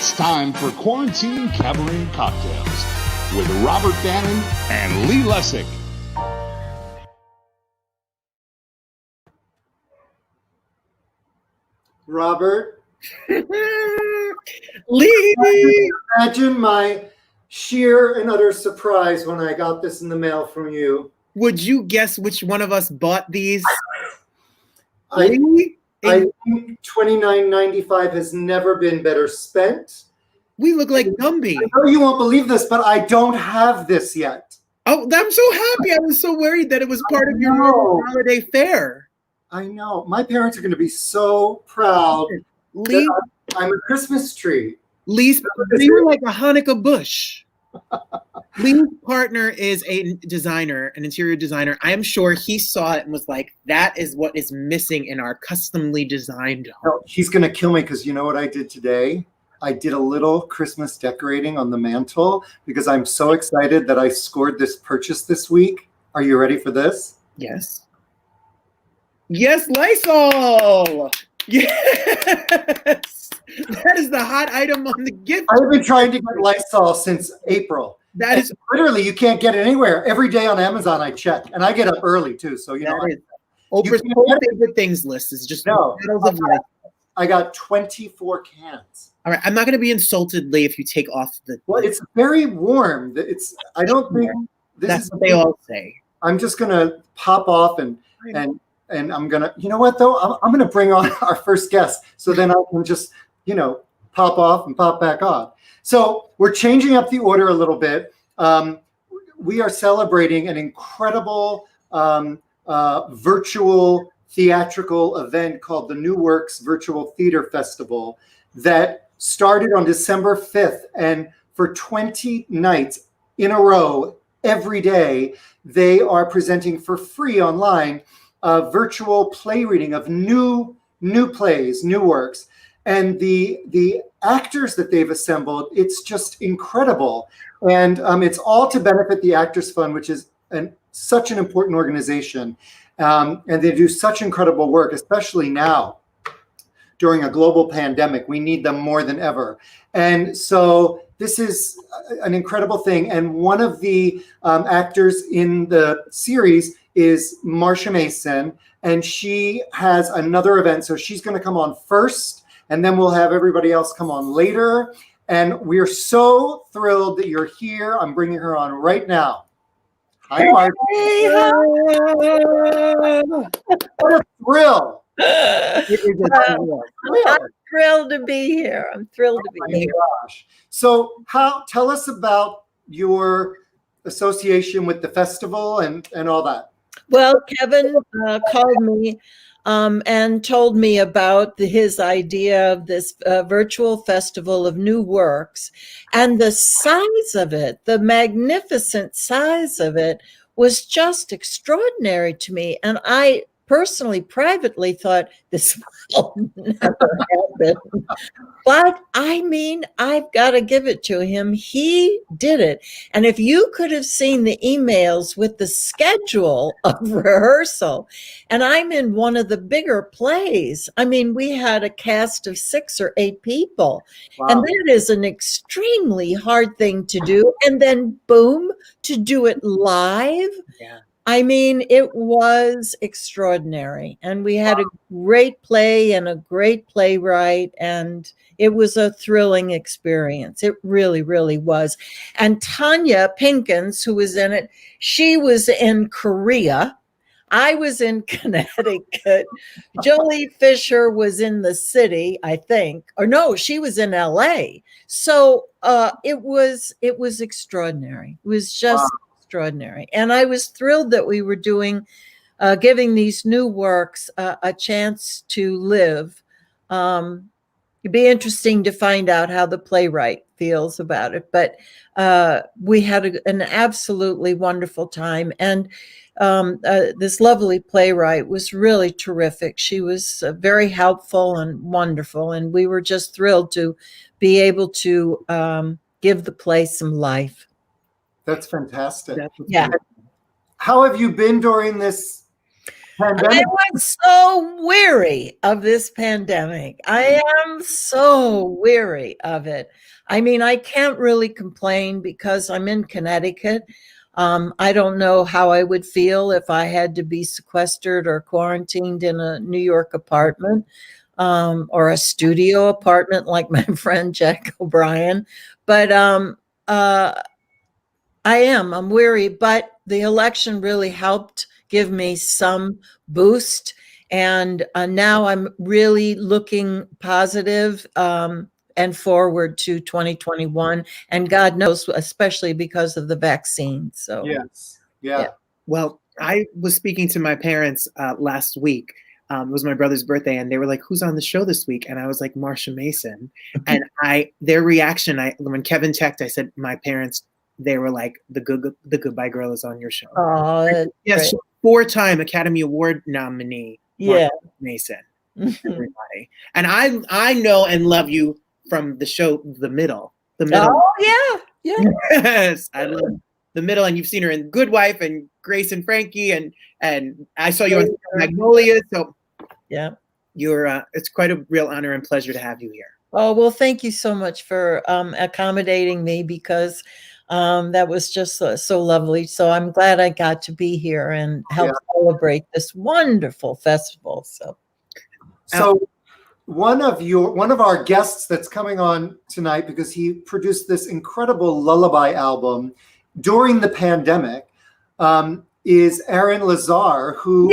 It's time for Quarantine Cabaret Cocktails with Robert Bannon and Lee Lessack. Robert. Lee! Imagine my sheer and utter surprise when I got this in the mail from you. Would you guess which one of us bought these? I think $29.95 has never been better spent. We look like Gumby. I know you won't believe this, but I don't have this yet. Oh, I'm so happy. I was so worried that it was part of your normal holiday fare. I know. My parents are going to be so proud. Lee, I'm a Christmas tree. You're like a Hanukkah bush. Lee's partner is a designer, an interior designer. I am sure he saw it and was like, that is what is missing in our customly designed home. No, he's going to kill me because you know what I did today? I did a little Christmas decorating on the mantle because I'm so excited that I scored this purchase this week. Are you ready for this? Yes. Yes, Lysol! Yes! That is the hot item on the gift. I've been trying to get Lysol since April. That is literally, you can't get it anywhere. Every day on Amazon I check, and I get up early too. So you know, Oprah's whole favorite things list is just bottles of Lysol. I got 24 cans. All right, I'm not going to be insulted, Lee, if you take off the. Well, it's very warm. I don't think that's what they all say. I'm just going to pop off and I'm going to. You know what though? I'm going to bring on our first guest, so then I can just pop off and pop back on. So we're changing up the order a little bit. We are celebrating an incredible virtual theatrical event called the New Works Virtual Theater Festival that started on December 5th. And for 20 nights in a row, every day, they are presenting for free online a virtual play reading of new plays, new works. And the actors that they've assembled, it's just incredible. And it's all to benefit the Actors Fund, which is such an important organization. And they do such incredible work, especially now during a global pandemic. We need them more than ever. And so this is an incredible thing. And one of the actors in the series is Marsha Mason, and she has another event. So she's going to come on first, and then we'll have everybody else come on later. And we're so thrilled that you're here. I'm bringing her on right now. Hi, Mark. Hey, What a thrill. I'm thrilled to be here. I'm thrilled to be here. Gosh. So tell us about your association with the festival and all that. Well, Kevin called me and told me about his idea of this virtual festival of new works, and the size of it, the magnificent size of it, was just extraordinary to me. And I personally, privately thought this will never happen. But I mean, I've got to give it to him. He did it. And if you could have seen the emails with the schedule of rehearsal, and I'm in one of the bigger plays. I mean, we had a cast of 6 or 8 people. Wow. And that is an extremely hard thing to do. And then boom, to do it live. Yeah. I mean, it was extraordinary, and we had a great play and a great playwright, and it was a thrilling experience. It really, really was. And Tanya Pinkins, who was in it, she was in Korea. I was in Connecticut. Jolie Fisher was in the city, I think, or no, she was in LA. So it was extraordinary. It was just extraordinary. And I was thrilled that we were giving these new works a chance to live. It'd be interesting to find out how the playwright feels about it. But we had an absolutely wonderful time. And this lovely playwright was really terrific. She was very helpful and wonderful. And we were just thrilled to be able to give the play some life. That's fantastic. Yeah. How have you been during this pandemic. was so weary of this pandemic. I am so weary of it. I mean, I can't really complain because I'm in Connecticut. I don't know how I would feel if I had to be sequestered or quarantined in a New York apartment, or a studio apartment like my friend Jack O'Brien. But I'm weary, but the election really helped give me some boost. And now I'm really looking positive, and forward to 2021. And God knows, especially because of the vaccine. So, Yes. Yeah. Well, I was speaking to my parents last week. It was my brother's birthday, and they were like, "Who's on the show this week?" And I was like, "Marsha Mason." And their reaction, when Kevin checked, I said, "My parents." They were like, "The Goodbye Girl is on your show." oh, Yes, 4-time Academy Award nominee. yeah. Marsha Mason, everybody, and I know and love you from the show, The Middle. The Middle. Oh, yeah. Yes, I love The Middle, and you've seen her in Good Wife and Grace and Frankie, and I saw you on Magnolia. So Yeah. you're it's quite a real honor and pleasure to have you here. Oh, well, thank you so much for accommodating me, because that was just so lovely. So I'm glad I got to be here and help celebrate this wonderful festival. So one of our guests that's coming on tonight, because he produced this incredible lullaby album during the pandemic, is Aaron Lazar, who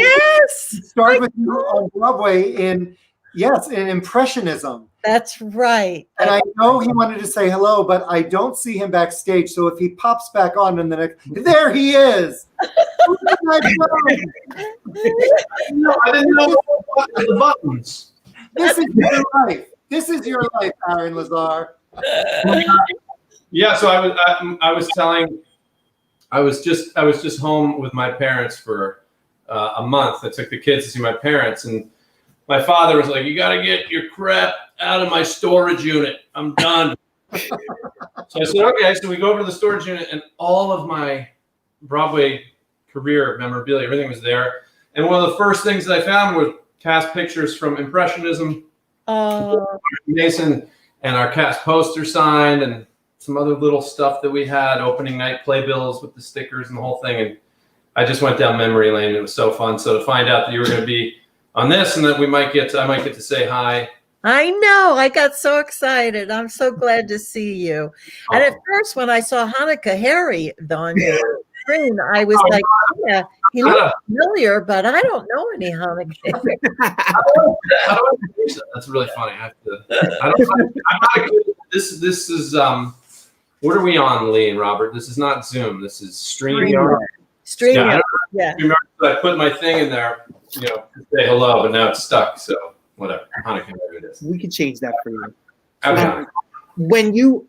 started with you on Broadway in Impressionism. That's right. And I know he wanted to say hello, but I don't see him backstage. So if he pops back on in the next, there he is. I didn't know the buttons. This is your life. This is your life, Aaron Lazar. Yeah, so I was just home with my parents for a month. I took the kids to see my parents, and my father was like, "You got to get your crap out of my storage unit. I'm done." So I said, "Okay." So we go over to the storage unit, and all of my Broadway career memorabilia, everything was there. And one of the first things that I found was cast pictures from Impressionism, Mason, and our cast poster signed, and some other little stuff that we had, opening night playbills with the stickers and the whole thing. And I just went down memory lane. It was so fun. So to find out that you were going to be on this, and that I might get to say hi. I know. I got so excited. I'm so glad to see you. And at first, when I saw Hanukkah Harry on your screen, I was like, "Yeah, he looks familiar, but I don't know any Hanukkah Harry." How do I finish that? That's really funny. I'm not a good. This is what are we on, Lee and Robert? This is not Zoom. This is StreamYard. StreamYard. Yeah. I put my thing in there, to say hello, but now it's stuck. So whatever. Hanukkah, whatever it is. We could change that for you. Okay. When you,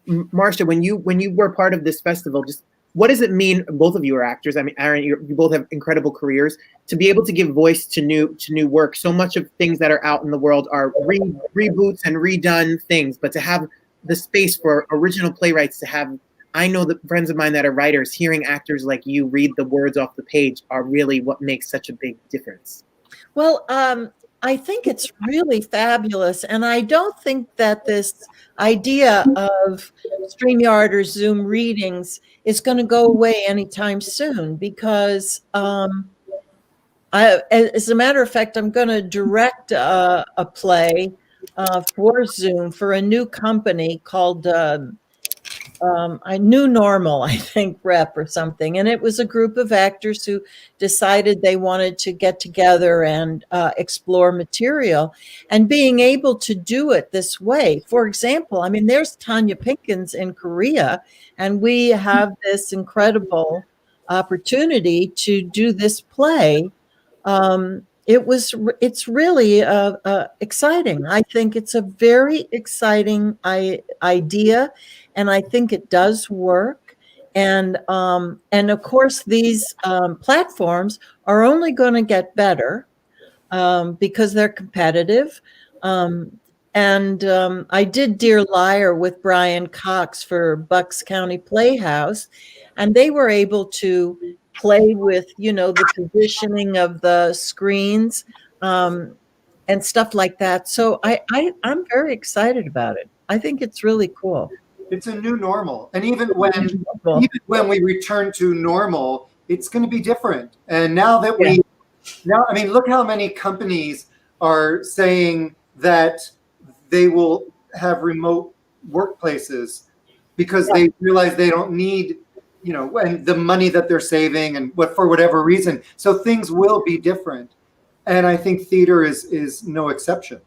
Marsha, when you were part of this festival, just what does it mean? Both of you are actors. I mean, Aaron, you both have incredible careers. To be able to give voice to new work. So much of things that are out in the world are reboots and redone things, but to have the space for original playwrights, to have, I know that friends of mine that are writers, hearing actors like you read the words off the page are really what makes such a big difference. Well, I think it's really fabulous. And I don't think that this idea of StreamYard or Zoom readings is going to go away anytime soon, because as a matter of fact, I'm going to direct a play for Zoom for a new company called New Normal, I think, Rep or something. And it was a group of actors who decided they wanted to get together and explore material, and being able to do it this way. For example, I mean, there's Tanya Pinkins in Korea, and we have this incredible opportunity to do this play. It's really exciting. I think it's a very exciting idea, and I think it does work. And of course, these platforms are only going to get better because they're competitive. I did Dear Liar with Brian Cox for Bucks County Playhouse, and they were able to play with, the positioning of the screens, and stuff like that. So I'm very excited about it. I think it's really cool. It's a new normal. And even when we return to normal, it's going to be different. And now that look how many companies are saying that they will have remote workplaces because they realize they don't need, and the money that they're saving and for whatever reason. So things will be different. And I think theater is no exception.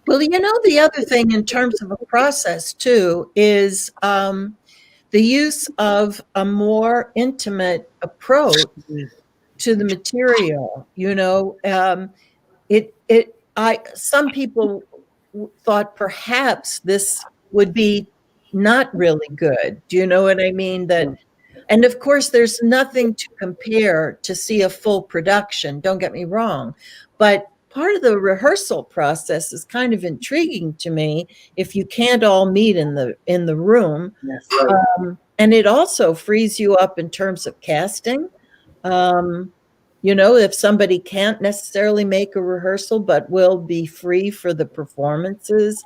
Well, the other thing in terms of a process too is the use of a more intimate approach to the material. Some people thought perhaps this would be not really good. Do you know what I mean? And of course, there's nothing to compare to see a full production. Don't get me wrong, but part of the rehearsal process is kind of intriguing to me if you can't all meet in the room. Yes. And it also frees you up in terms of casting. If somebody can't necessarily make a rehearsal but will be free for the performances,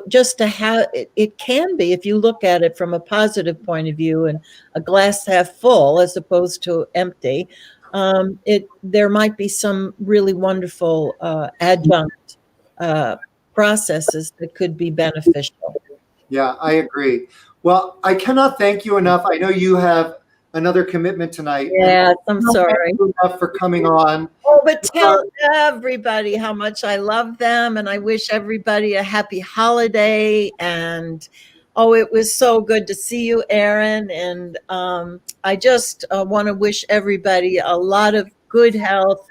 just to have it can be, if you look at it from a positive point of view and a glass half full as opposed to empty, there might be some really wonderful adjunct processes that could be beneficial. Yeah, I agree. Well, I cannot thank you enough. I know you have another commitment tonight. Yes, I'm sorry. Enough for coming on. Oh, but tell everybody how much I love them, and I wish everybody a happy holiday. And it was so good to see you, Aaron. And I just want to wish everybody a lot of good health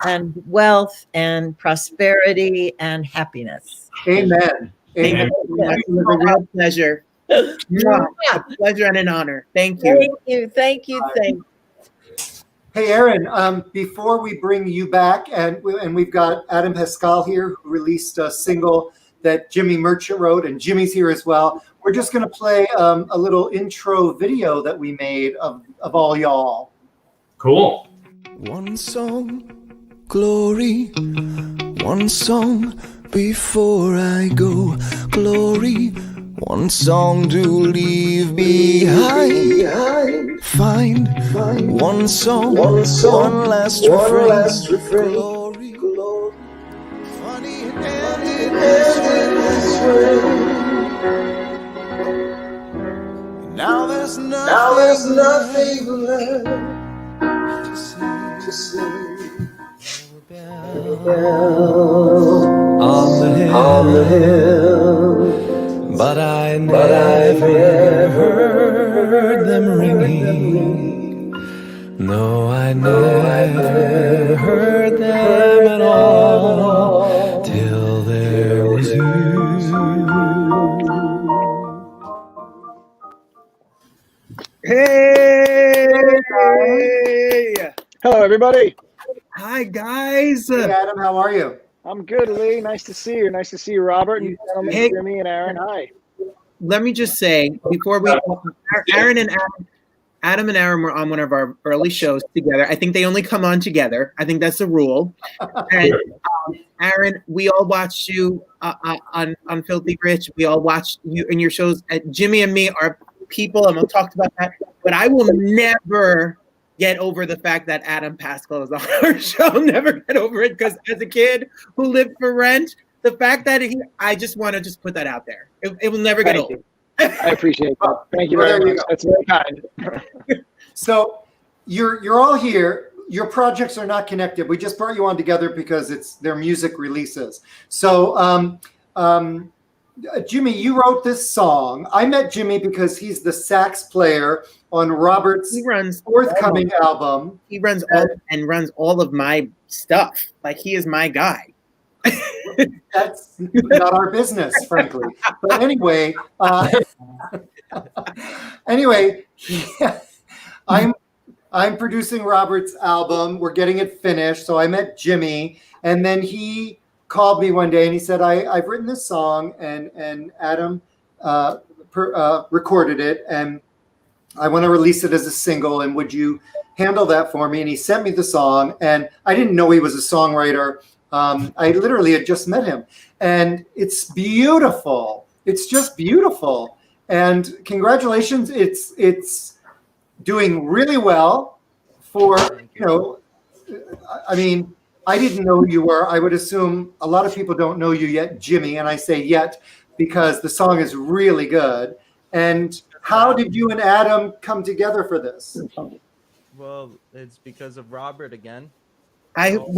and wealth and prosperity and happiness. Amen. Amen. It's a real pleasure. A pleasure and an honor. Thank you. Thank you. Hey, Aaron, before we bring you back, and we've got Adam Pascal here, who released a single that Jimmy Merchant wrote, and Jimmy's here as well. We're just going to play a little intro video that we made of all y'all. Cool. One song, glory. One song before I go, glory. One song to leave behind. Find one song, one last refrain. Glory. Funny ending this way. Now there's nothing left to say. On the hill. But I never heard them ringing. No, I never heard them at all till there was you. Hey! Hello, everybody. Hi, guys. Hey, Adam, how are you? I'm good, Lee. Nice to see you. Nice to see you, Robert, and gentlemen, Hey. Jimmy and Aaron. Hi. Let me just say, before we, Adam and Aaron were on one of our early shows together. I think they only come on together. I think that's the rule. And Aaron, we all watched you on Filthy Rich. We all watched you in your shows. Jimmy and me are people, and we'll talk about that. But I will never get over the fact that Adam Pascal is on our show. Never get over it, because as a kid who lived for rent, the fact that I just want to put that out there. It will never get old. I appreciate that. Thank you very much. That's very kind. So you're all here. Your projects are not connected. We just brought you on together because they're music releases. So Jimmy, you wrote this song. I met Jimmy because he's the sax player on Robert's forthcoming album. He runs all of my stuff. Like, he is my guy. That's not our business, frankly. But anyway, I'm producing Robert's album. We're getting it finished. So I met Jimmy, and then he called me one day and he said, I've written this song, and Adam recorded it, and I want to release it as a single, and would you handle that for me? And he sent me the song, and I didn't know he was a songwriter. I literally had just met him, and it's beautiful. It's just beautiful. And congratulations. It's doing really well for, I mean, I didn't know who you were. I would assume a lot of people don't know you yet, Jimmy. And I say yet because the song is really good. And how did you and Adam come together for this? Well, it's because of Robert again. I don't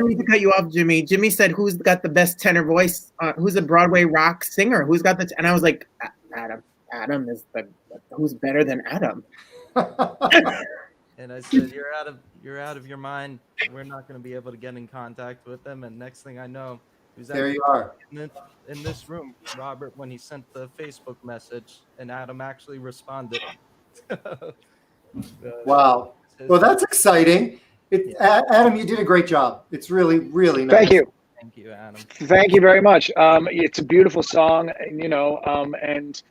mean to cut you off, Jimmy. Jimmy said, "Who's got the best tenor voice? Who's a Broadway rock singer? Who's got the?" And I was like, "Adam. Adam is who's better than Adam?" And I said, "You're out of your mind. We're not going to be able to get in contact with them." And next thing I know, there you are in this room, Robert, when he sent the Facebook message, and Adam actually responded. Wow. Well, that's exciting. Adam, you did a great job. It's really, really nice. Thank you. Thank you, Adam. Thank you very much. It's a beautiful song, and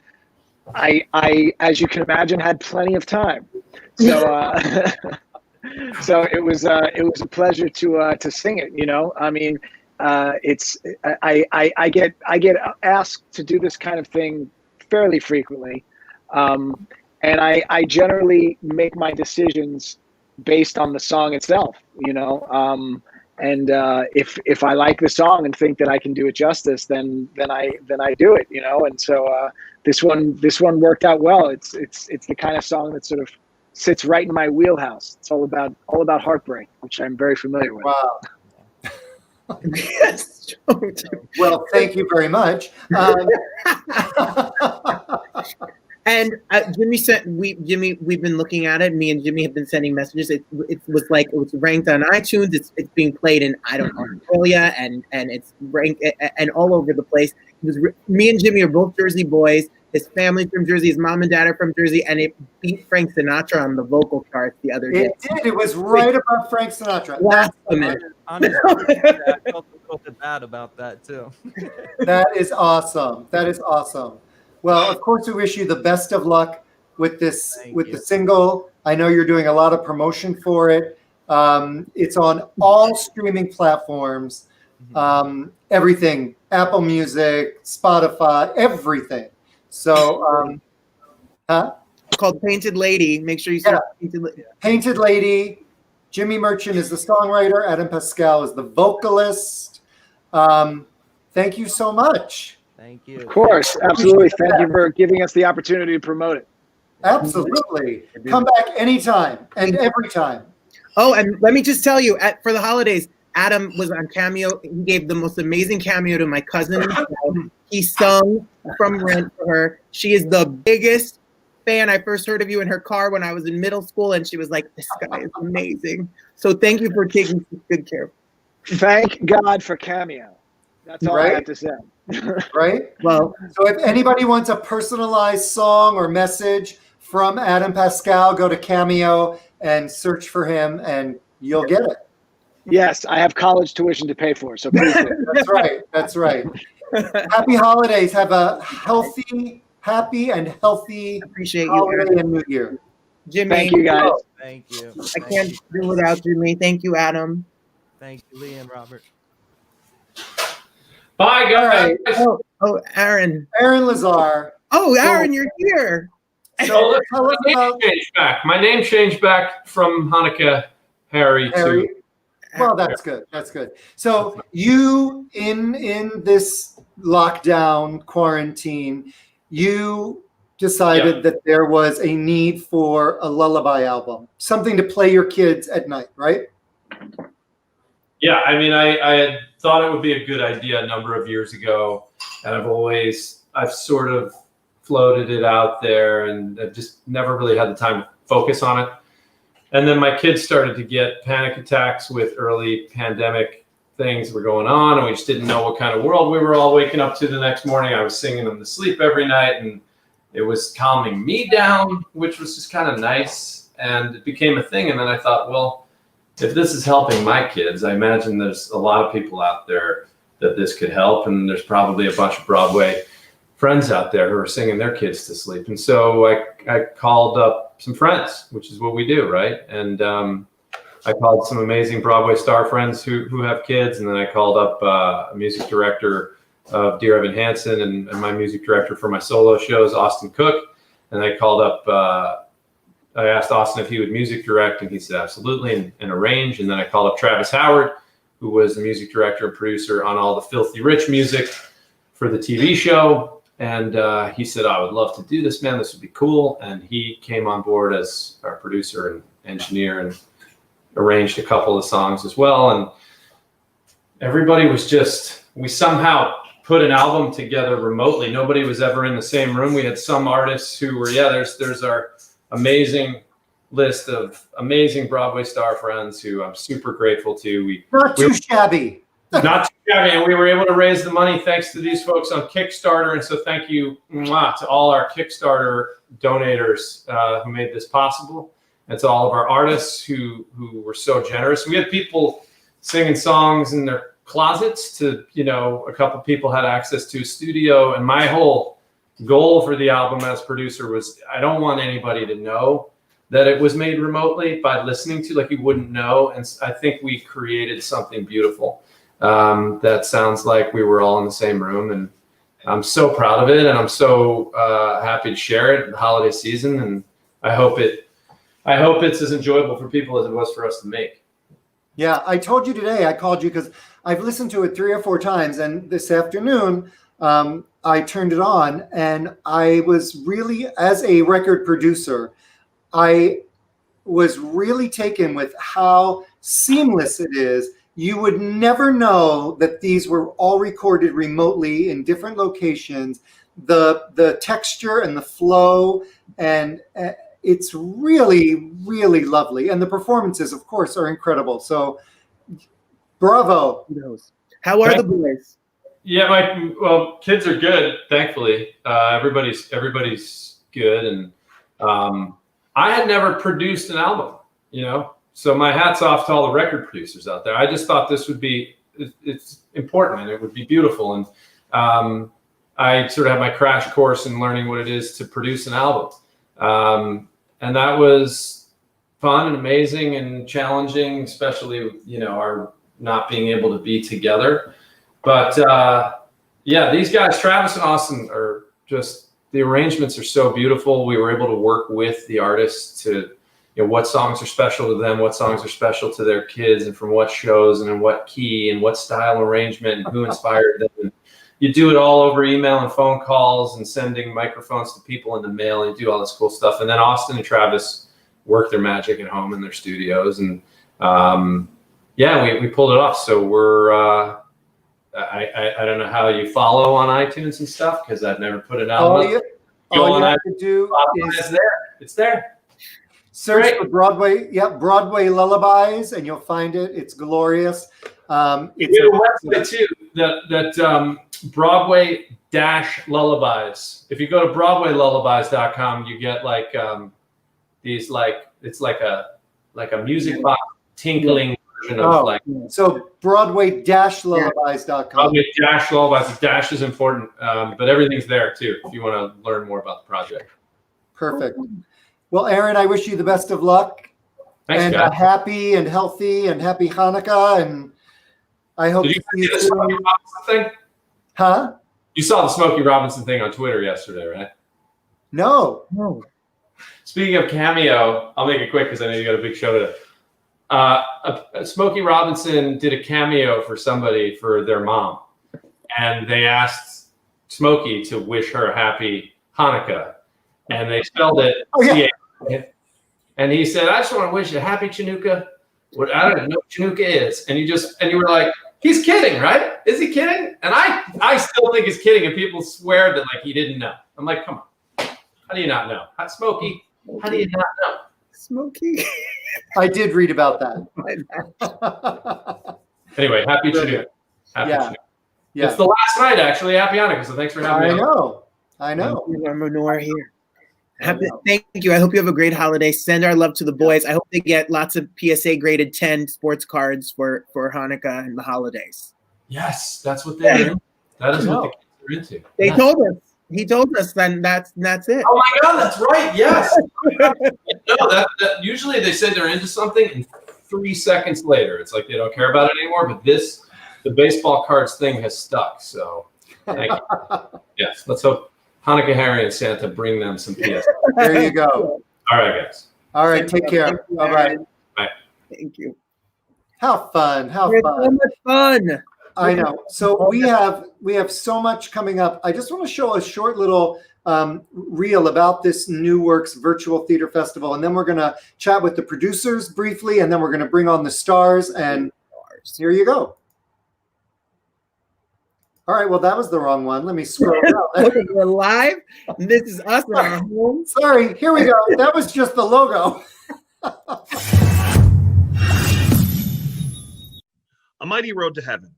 I, as you can imagine, had plenty of time. So, so it was a pleasure to sing it. I mean, I get asked to do this kind of thing fairly frequently, and I generally make my decisions based on the song itself, and if I like the song and think that I can do it justice, then I do it, and so this one worked out well. It's the kind of song that sort of sits right in my wheelhouse. It's all about heartbreak, which I'm very familiar with. Wow. Yes. Well, thank you very much. And Jimmy said, we've been looking at it. Me and Jimmy have been sending messages. It was ranked on iTunes. It's being played in, I don't know, Australia, and it's ranked and all over the place. Me and Jimmy are both Jersey boys. His family's from Jersey. His mom and dad are from Jersey, and it beat Frank Sinatra on the vocal charts the other day. It did. It was right above Frank Sinatra. Honestly, I felt a little bit bad about that too. That is awesome. That is awesome. Well, of course, we wish you the best of luck with this, the single. I know you're doing a lot of promotion for it. It's on all streaming platforms, everything, Apple Music, Spotify, everything. So, It's called Painted Lady. Make sure you see Painted Lady. Jimmy Merchant is the songwriter. Adam Pascal is the vocalist. Thank you so much. Thank you. Of course, absolutely. Thank you for giving us the opportunity to promote it. Absolutely. Come back anytime and every time. Oh, and let me just tell you, for the holidays, Adam was on Cameo. He gave the most amazing cameo to my cousin. He sung from Rent for her. She is the biggest fan. I first heard of you in her car when I was in middle school, and she was like, "This guy is amazing." So thank you for taking good care of me. Thank God for Cameo. That's all I have to say. Right? Well, so if anybody wants a personalized song or message from Adam Pascal, go to Cameo and search for him, and you'll get it. Yes, I have college tuition to pay for, so please do. That's right. That's right. Happy holidays. Have a happy and healthy appreciate holiday you, and New Year. Jimmy. Thank you, guys. Thank you. I can't do without Jimmy. Thank you, Adam. Thank you, Lee and Robert. Bye, guys. Oh, Aaron. Aaron Lazar. Oh, Aaron, you're here. So my name changed back from Hanukkah Harry to. Well, that's good. That's good. So you in this lockdown quarantine, you decided that there was a need for a lullaby album, something to play your kids at night, right? Yeah, I mean, I had thought it would be a good idea a number of years ago, and I've sort of floated it out there, and I've just never really had the time to focus on it. And then my kids started to get panic attacks with early pandemic things were going on, and we just didn't know what kind of world we were all waking up to the next morning. I was singing them to sleep every night, and it was calming me down, which was just kind of nice, and it became a thing. And then I thought, well, if this is helping my kids, I imagine there's a lot of people out there that this could help, and there's probably a bunch of Broadway friends out there who are singing their kids to sleep. And so I called up some friends, which is what we do, right? And I called some amazing Broadway star friends who have kids, and then I called up a music director of Dear Evan Hansen and my music director for my solo shows, Austin Cook. And I called up, I asked Austin if he would music direct, and he said absolutely, and arrange. And then I called up Travis Howard, who was the music director and producer on all the Filthy Rich music for the TV show. And he said, I would love to do this, man. This would be cool. And he came on board as our producer and engineer and arranged a couple of songs as well. And everybody was just, we somehow put an album together remotely. Nobody was ever in the same room. We had some artists who were, there's our amazing list of amazing Broadway star friends who I'm super grateful to. Not too shabby. Not too shabby. And we were able to raise the money thanks to these folks on Kickstarter. And so thank you to all our Kickstarter donators who made this possible. And to all of our artists who were so generous. We had people singing songs in their closets to, a couple people had access to a studio. And my whole goal for the album as producer was, I don't want anybody to know that it was made remotely by listening to, like you wouldn't know. And I think we created something beautiful that sounds like we were all in the same room. And I'm so proud of it. And I'm so happy to share it in the holiday season. And I hope it's as enjoyable for people as it was for us to make. Yeah, I told you today, I called you because I've listened to it 3 or 4 times. And this afternoon, I turned it on, and I was really, as a record producer, I was really taken with how seamless it is. You would never know that these were all recorded remotely in different locations. The texture and the flow, and it's really, really lovely. And the performances, of course, are incredible. So, bravo. How are the boys? Yeah, kids are good, thankfully. Everybody's good. And I had never produced an album, so my hat's off to all the record producers out there. I just thought this would be, it's important and it would be beautiful. And I sort of had my crash course in learning what it is to produce an album. And that was fun and amazing and challenging, especially, our not being able to be together. But these guys, Travis and Austin, are just, the arrangements are so beautiful. We were able to work with the artists to, what songs are special to them, what songs are special to their kids, and from what shows, and in what key, and what style arrangement, and who inspired them. And you do it all over email and phone calls and sending microphones to people in the mail, and you do all this cool stuff. And then Austin and Travis work their magic at home in their studios. And we pulled it off. So we're, I don't know how you follow on iTunes and stuff, because I've never put it out. All you have to do is it's there. Search for Broadway. Yep, Broadway Lullabies, and you'll find it. It's glorious. It's a website too. That Broadway-Lullabies. If you go to BroadwayLullabies.com, you get these it's like a music box tinkling version of So Broadway-Lullabies.com. Broadway-Lullabies. The dash is important, but everything's there too if you want to learn more about the project. Perfect. Well, Aaron, I wish you the best of luck. Thanks, and guys. a happy and healthy and happy Hanukkah. And I hope Did you see the Smokey Robinson thing? Huh? You saw the Smokey Robinson thing on Twitter yesterday, right? No. Speaking of Cameo, I'll make it quick because I know you got a big show today. Smokey Robinson did a cameo for somebody for their mom, and they asked Smokey to wish her happy Hanukkah, and they spelled it C-A. And he said, "I just want to wish you happy Chanukah." What I don't know what Chanukah is, and you were like, "He's kidding, right? Is he kidding?" And I still think he's kidding, and people swear that he didn't know. I'm like, come on, how do you not know? Smokey, how do you not know? Smokey. I did read about that. Anyway, happy Chanukah. Happy Chanukah. Yeah. It's the last night, actually. Happy Hanukkah. So thanks for having me. I know. We're here. Thank you. I hope you have a great holiday. Send our love to the boys. I hope they get lots of PSA graded 10 sports cards for Hanukkah and the holidays. Yes, that's what they're into. That is what the kids are into. They told us. He told us then that's it. Oh my God, that's right. Yes. No, that usually they say they're into something, and 3 seconds later, it's like they don't care about it anymore. But the baseball cards thing has stuck. So thank you. Yes, let's hope Hanukkah Harry and Santa bring them some PS. There you go. All right, guys. All right, take care. Bye-bye. Bye. Thank you. How fun. How It's fun. so much fun. I know. So we have so much coming up. I just want to show a short little reel about this New Works Virtual Theater Festival, and then we're going to chat with the producers briefly, and then we're going to bring on the stars. And here you go. All right. Well, that was the wrong one. Let me scroll down. We're live. And this is us in our homes. Sorry. Here we go. That was just the logo. A Mighty Road to Heaven,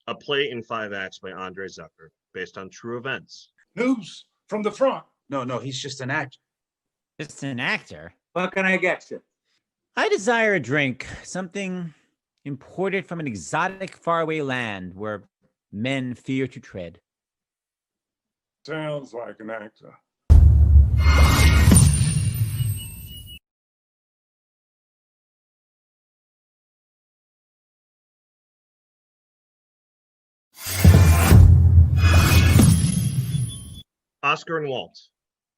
a play in 5 acts by Andre Zucker, based on true events. News from the front. No, he's just an actor. Just an actor? What can I get you? I desire a drink, something imported from an exotic faraway land where men fear to tread. Sounds like an actor. Oscar and Walt,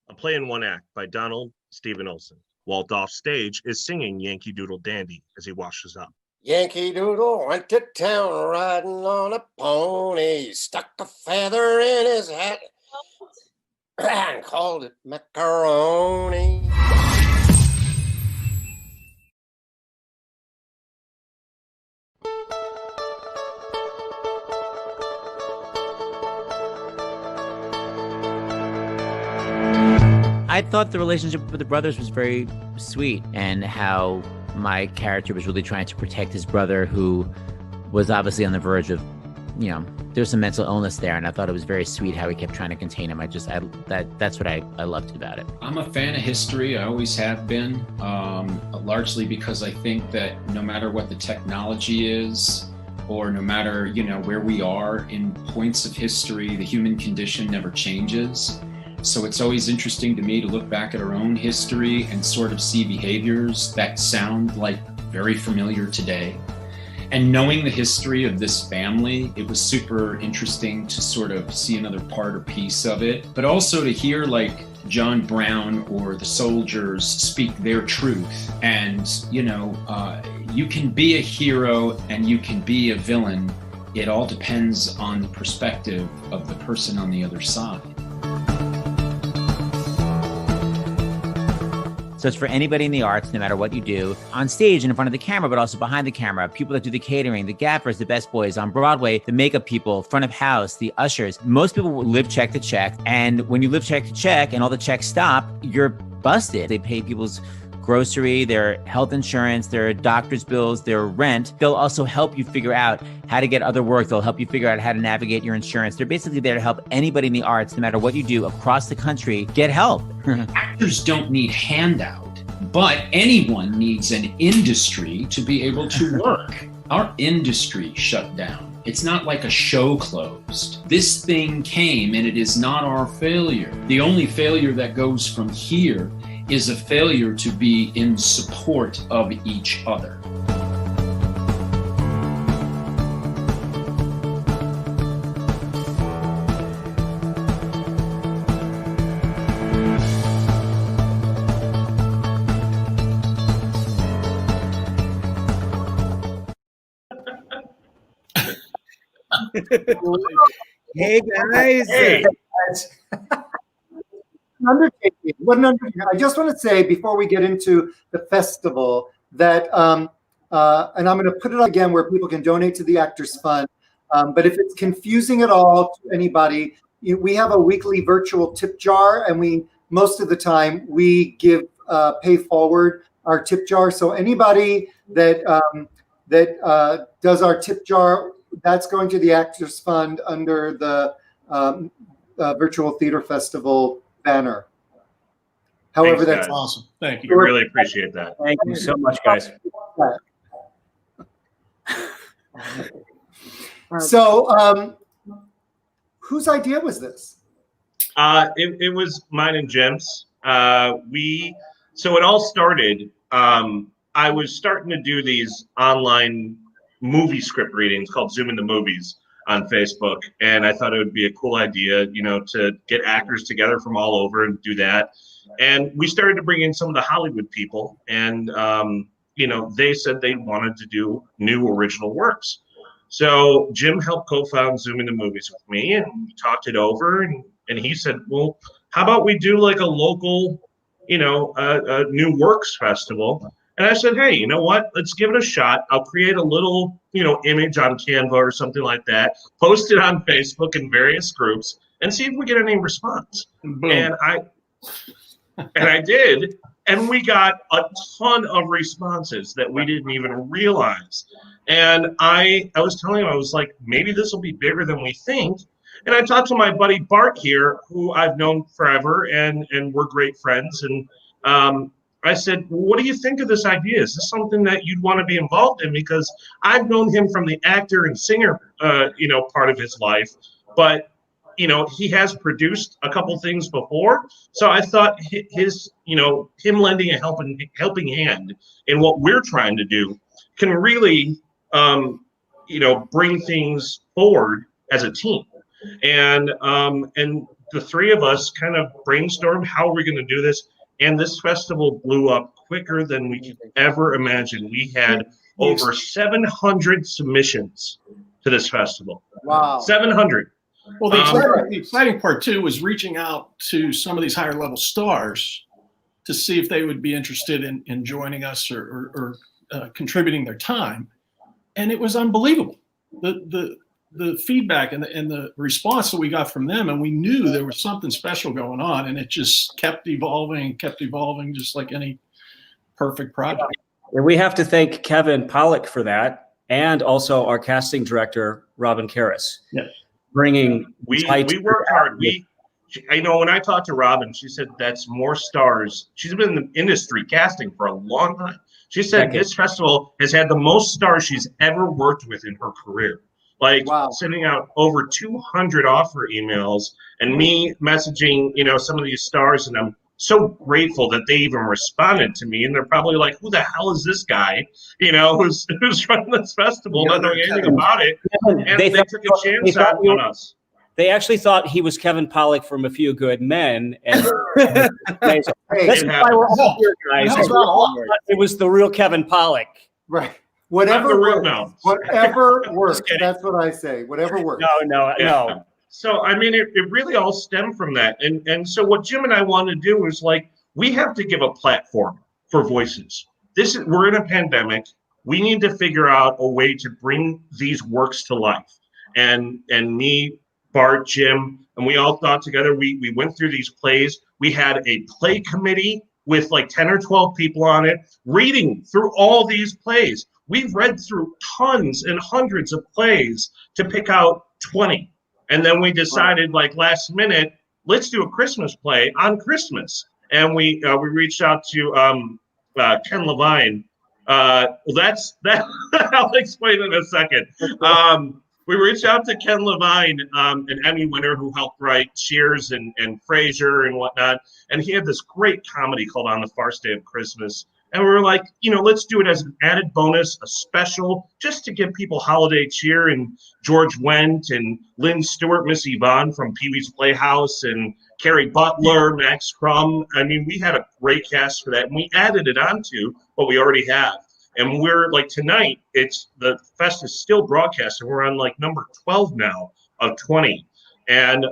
a play in 1 act by Donald Stephen Olson. Walt off stage is singing Yankee Doodle Dandy as he washes up. Yankee Doodle went to town riding on a pony, stuck a feather in his hat and called it macaroni. I thought the relationship with the brothers was very sweet, and how my character was really trying to protect his brother, who was obviously on the verge of, there's some mental illness there, and I thought it was very sweet how he kept trying to contain him. That's what I loved about it. I'm a fan of history. I always have been, largely because I think that no matter what the technology is, or no matter, where we are in points of history, the human condition never changes. So it's always interesting to me to look back at our own history and sort of see behaviors that sound like very familiar today. And knowing the history of this family, it was super interesting to sort of see another part or piece of it, but also to hear like John Brown or the soldiers speak their truth. And, you can be a hero and you can be a villain. It all depends on the perspective of the person on the other side. So it's for anybody in the arts, no matter what you do, on stage and in front of the camera, but also behind the camera, people that do the catering, the gaffers, the best boys, on Broadway, the makeup people, front of house, the ushers. Most people will live check to check. And when you live check to check and all the checks stop, you're busted. They pay people's grocery, their health insurance, their doctor's bills, their rent. They'll also help you figure out how to get other work. They'll help you figure out how to navigate your insurance. They're basically there to help anybody in the arts, no matter what you do across the country, get help. Actors don't need handout, but anyone needs an industry to be able to work. Our industry shut down. It's not like a show closed. This thing came and it is not our failure. The only failure that goes from here is a failure to be in support of each other. Hey guys. Hey. What an undertaking. I just want to say before we get into the festival that, and I'm going to put it again where people can donate to the Actors Fund. But if it's confusing at all to anybody, we have a weekly virtual tip jar, and most of the time we give pay forward our tip jar. So anybody that does our tip jar, that's going to the Actors Fund under the Virtual Theater Festival banner. However, Thanks, that's guys. Awesome. Thank We you. really appreciate that. Thank you so much, guys. So, whose idea was this? It was mine and Jim's. So it all started. I was starting to do these online movie script readings called Zoom into Movies on Facebook, and I thought it would be a cool idea, to get actors together from all over and do that. And we started to bring in some of the Hollywood people, and they said they wanted to do new original works. So Jim helped co-found Zoom into Movies with me, and we talked it over, and he said, well, how about we do like a local, a new works festival? And I said, hey, you know what? Let's give it a shot. I'll create a little, image on Canva or something like that, post it on Facebook in various groups, and see if we get any response. And I did, and we got a ton of responses that we didn't even realize. And I was telling him, I was like, maybe this will be bigger than we think. And I talked to my buddy Bart here, who I've known forever, and we're great friends. And I said, well, what do you think of this idea? Is this something that you'd want to be involved in? Because I've known him from the actor and singer, part of his life. But, he has produced a couple things before. So I thought him lending a helping hand in what we're trying to do can really, bring things forward as a team. And the three of us kind of brainstormed how are we going to do this. And this festival blew up quicker than we could ever imagine. We had over 700 submissions to this festival. Wow. 700. Well, the exciting part too was reaching out to some of these higher level stars to see if they would be interested in joining us or contributing their time. And it was unbelievable. The feedback and the response that we got from them, and we knew there was something special going on, and it just kept evolving, just like any perfect project. And we have to thank Kevin Pollack for that, and also our casting director, Robin Karras. Yes. We worked hard. When I talked to Robin, she said that's more stars. She's been in the industry casting for a long time. She said this festival has had the most stars she's ever worked with in her career. Sending out over 200 offer emails and me messaging, some of these stars. And I'm so grateful that they even responded to me. And they're probably like, who the hell is this guy, who's running this festival, not knowing anything about it. And they took a chance on us. They actually thought he was Kevin Pollack from A Few Good Men. And that's why we're all here, guys. It was the real Kevin Pollack. Right. Whatever works. Whatever works. That's what I say. Whatever works. No. So, it really all stemmed from that. And so what Jim and I want to do is we have to give a platform for voices. We're in a pandemic. We need to figure out a way to bring these works to life. And me, Bart, Jim, and we all thought together, we went through these plays. We had a play committee with 10 or 12 people on it, reading through all these plays. We've read through tons and hundreds of plays to pick out 20. And then we decided last minute, let's do a Christmas play on Christmas. And we reached out to Ken Levine. I'll explain in a second. We reached out to Ken Levine, an Emmy winner who helped write Cheers and Frasier and whatnot. And he had this great comedy called On the Farce Day of Christmas. And we were like, let's do it as an added bonus, a special, just to give people holiday cheer. And George Wendt and Lynn Stewart, Miss Yvonne from Pee Wee's Playhouse, and Carrie Butler, Max Crum. We had a great cast for that. And we added it onto what we already have. And we're tonight, the fest is still broadcasting. We're on number 12 now of 20. And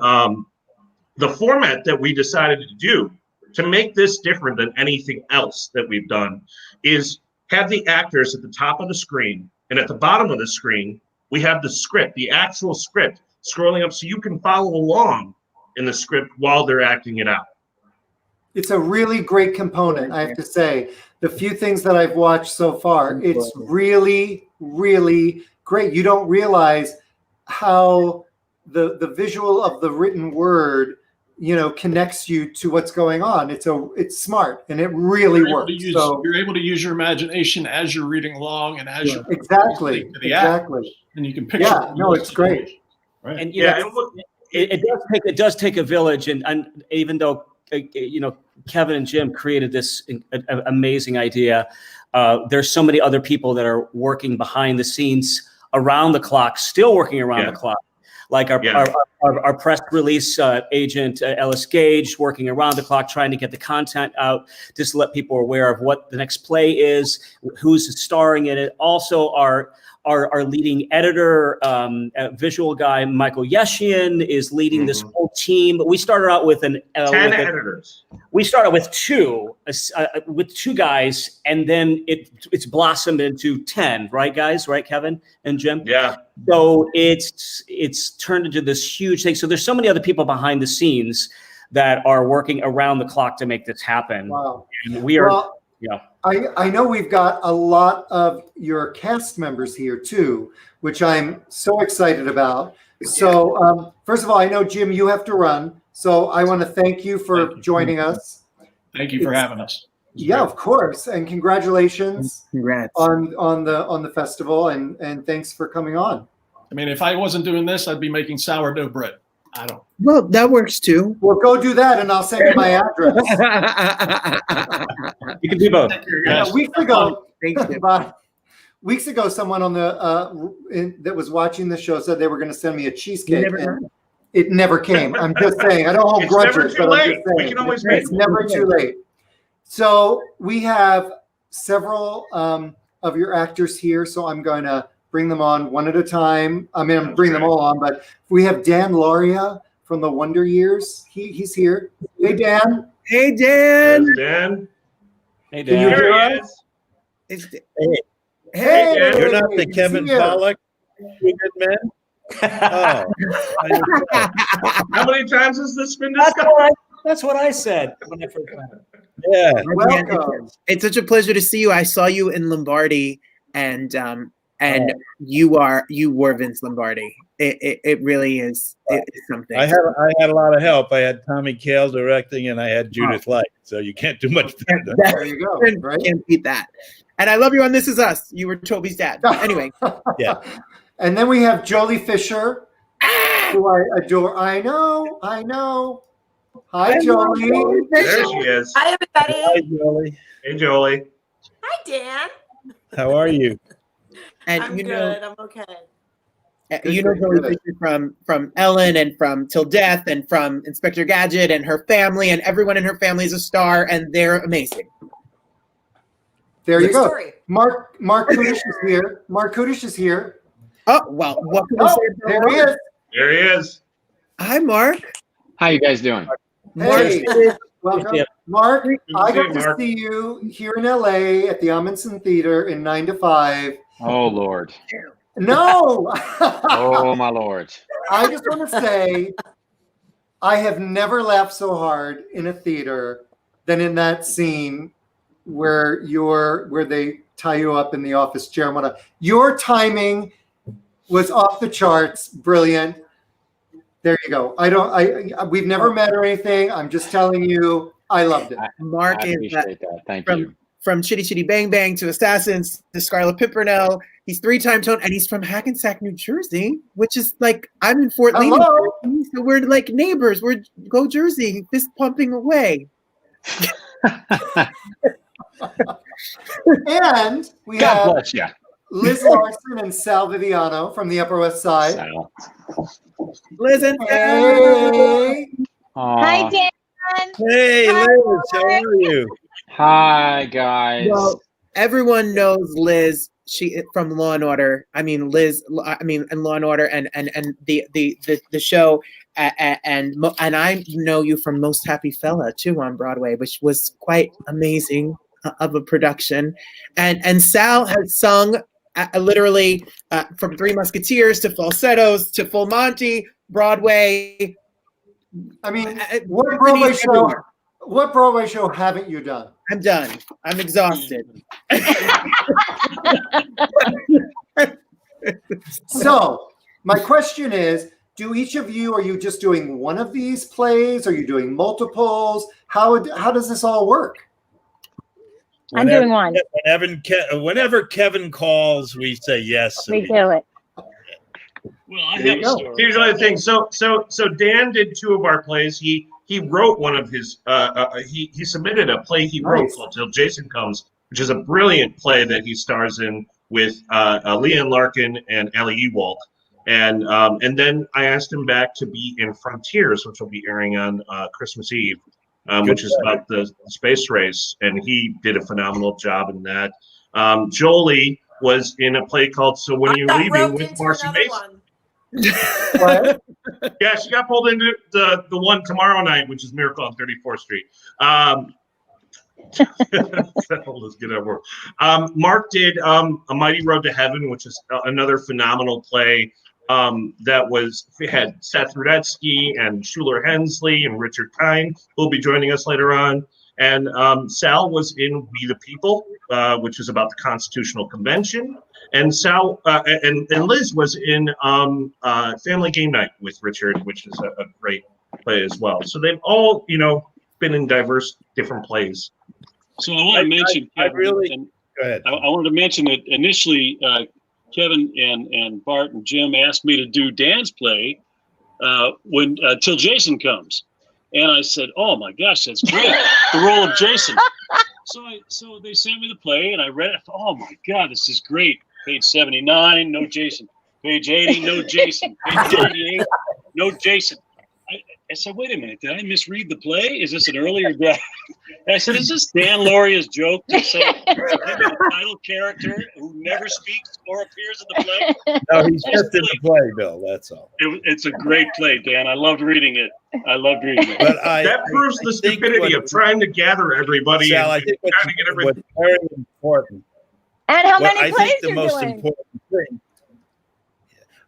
the format that we decided to do to make this different than anything else that we've done is have the actors at the top of the screen, and at the bottom of the screen, we have the script, the actual script, scrolling up so you can follow along in the script while they're acting it out. It's a really great component, I have to say. The few things that I've watched so far, it's really, really great. You don't realize how the visual of the written word connects you to what's going on. It's smart, and it really works. You're able to use your imagination as you're reading along and as you're exactly. And you can picture. Yeah, no, it's great. Right. And it does take a village, and even though Kevin and Jim created this amazing idea, there's so many other people that are working behind the scenes around the clock, still working around the clock. Like our press release agent, Ellis Gage, working around the clock, trying to get the content out, just to let people aware of what the next play is, who's starring in it. Also, our leading editor, visual guy, Michael Yeshian, is leading this whole team. We started out with 10 editors. We started with two guys, and then it's blossomed into 10, right, guys? Right, Kevin and Jim? Yeah. So it's turned into this huge thing. So there's so many other people behind the scenes that are working around the clock to make this happen. Wow. And we are. Well, I know we've got a lot of your cast members here too, which I'm so excited about. So first of all, I know, Jim, you have to run. So I want to thank you for joining us. Thank you for having us. Yeah, of course. And congratulations Congrats. on the festival, and thanks for coming on. I mean, if I wasn't doing this, I'd be making sourdough bread. I don't. Well, that works too. Well, go do that, and I'll send you my address. You can do both. Weeks ago, someone on the that was watching the show said they were going to send me a cheesecake. It never came. I'm just saying. I don't hold grudges, but I'm just saying. We can always make it's never too late. So we have several of your actors here, so I'm going to bring them on one at a time. I mean, I'm bringing them all on, but we have Dan Lauria from the Wonder Years. He's here. Hey, Dan. Hey, Dan. There's Dan. Hey, Can you Dan. hear There he us? is. Hey, You're not the Kevin he's here. Pollack, you good man? Oh, How many times has this been That's discussed? That's what I said when I first met him. yeah. Welcome. It's such a pleasure to see you. I saw you in Lombardi, and you were Vince Lombardi. It really is. It's something. I had a lot of help. I had Tommy Kail directing, and I had Judith Light. So you can't do much better. There you go. Right? Can't beat that. And I love you on This Is Us. You were Toby's dad. Anyway. Yeah. And then we have Jolie Fisher, who I adore. I know. Hi, Jolie. There she is. Hi, everybody. Hi, Jolie. Hey, Jolie. Hi, Dan. How are you? And I'm you good. know, I'm okay. you know Jolie Fisher from Ellen and from Till Death and from Inspector Gadget, and her family, and everyone in her family is a star, and they're amazing. There you Good go. story. Marc Kudisch is here. Marc Kudisch is here. Oh, well, what can we say? There he is. There he is. Hi, Mark. How you guys doing? Hey, welcome. Mark, I got to Mark. see you here in LA at the Amundsen Theater in 9 to 5. Oh Lord. No! Oh my Lord. I just want to say I have never laughed so hard in a theater than in that scene where they tie you up in the office chair. Your timing was off the charts, brilliant. There you go. We've never met or anything. I'm just telling you, I loved it. Mark I is appreciate that. Thank from you. from Chitty Chitty Bang Bang to Assassins to Scarlet Pimpernel. He's 3-time Tone, and he's from Hackensack, New Jersey, which is like, I'm in Fort Lee, New Jersey, so we're like neighbors. We're Go Jersey, fist pumping away. And we God have bless you. Liz Larsen and Sal Viviano from the Upper West Side. Sal. Liz and Hey. Hi, Dan. Hey, Liz, how are you? Hi, guys. Well, everyone knows Liz. She from Law and Order. I mean, Liz. I mean, and Law and Order, and the show, and I know you from Most Happy Fella too on Broadway, which was quite amazing of a production. And Sal has sung literally from Three Musketeers to Falsettos to Full Monty, Broadway. I mean, what Broadway show haven't you done? I'm done. I'm exhausted. So my question is, are you just doing one of these plays? Are you doing multiples? How does this all work? I'm doing one. Whenever Kevin calls, we say yes. We do it. Well, I There have you a go. story. Here's another thing. So Dan did 2 of our plays. He wrote one of his. He submitted a play he wrote called "Till Jason Comes," which is a brilliant play that he stars in with Leanne Larkin and Ellie Ewald. And then I asked him back to be in Frontiers, which will be airing on Christmas Eve, which is about the space race, and he did a phenomenal job in that. Jolie was in a play called "So When Are You Leaving" with Marsha Mason. What? Yeah, she got pulled into the one tomorrow night, which is Miracle on 34th Street. Let's get over. Mark did A Mighty Road to Heaven, which is another phenomenal play had Seth Rudetsky and Shuler Hensley and Richard Kine, who will be joining us later on. And Sal was in We the People, which is about the Constitutional Convention. And Sal and Liz was in Family Game Night with Richard, which is a great play as well. So they've all, been in diverse different plays. So I want to mention, Kevin, go ahead. I wanted to mention that initially Kevin and Bart and Jim asked me to do Dan's play when Till Jason Comes. And I said, "Oh my gosh, that's great! The role of Jason." So they sent me the play, and I read it. Oh my God, this is great! Page 79, no Jason. Page 80, no Jason. Page 98, no Jason. I said, "Wait a minute, did I misread the play? Is this an earlier draft?" And I said, "Is this Dan Lauria's joke to say give me a title character who never speaks or appears in the play?" No, he's just in the play, Bill. That's all. It's a great play, Dan. I loved reading it. But that proves the stupidity of trying to gather everybody Sal, and trying to get everybody. What's very important. And how many I plays think the you're most doing? important thing.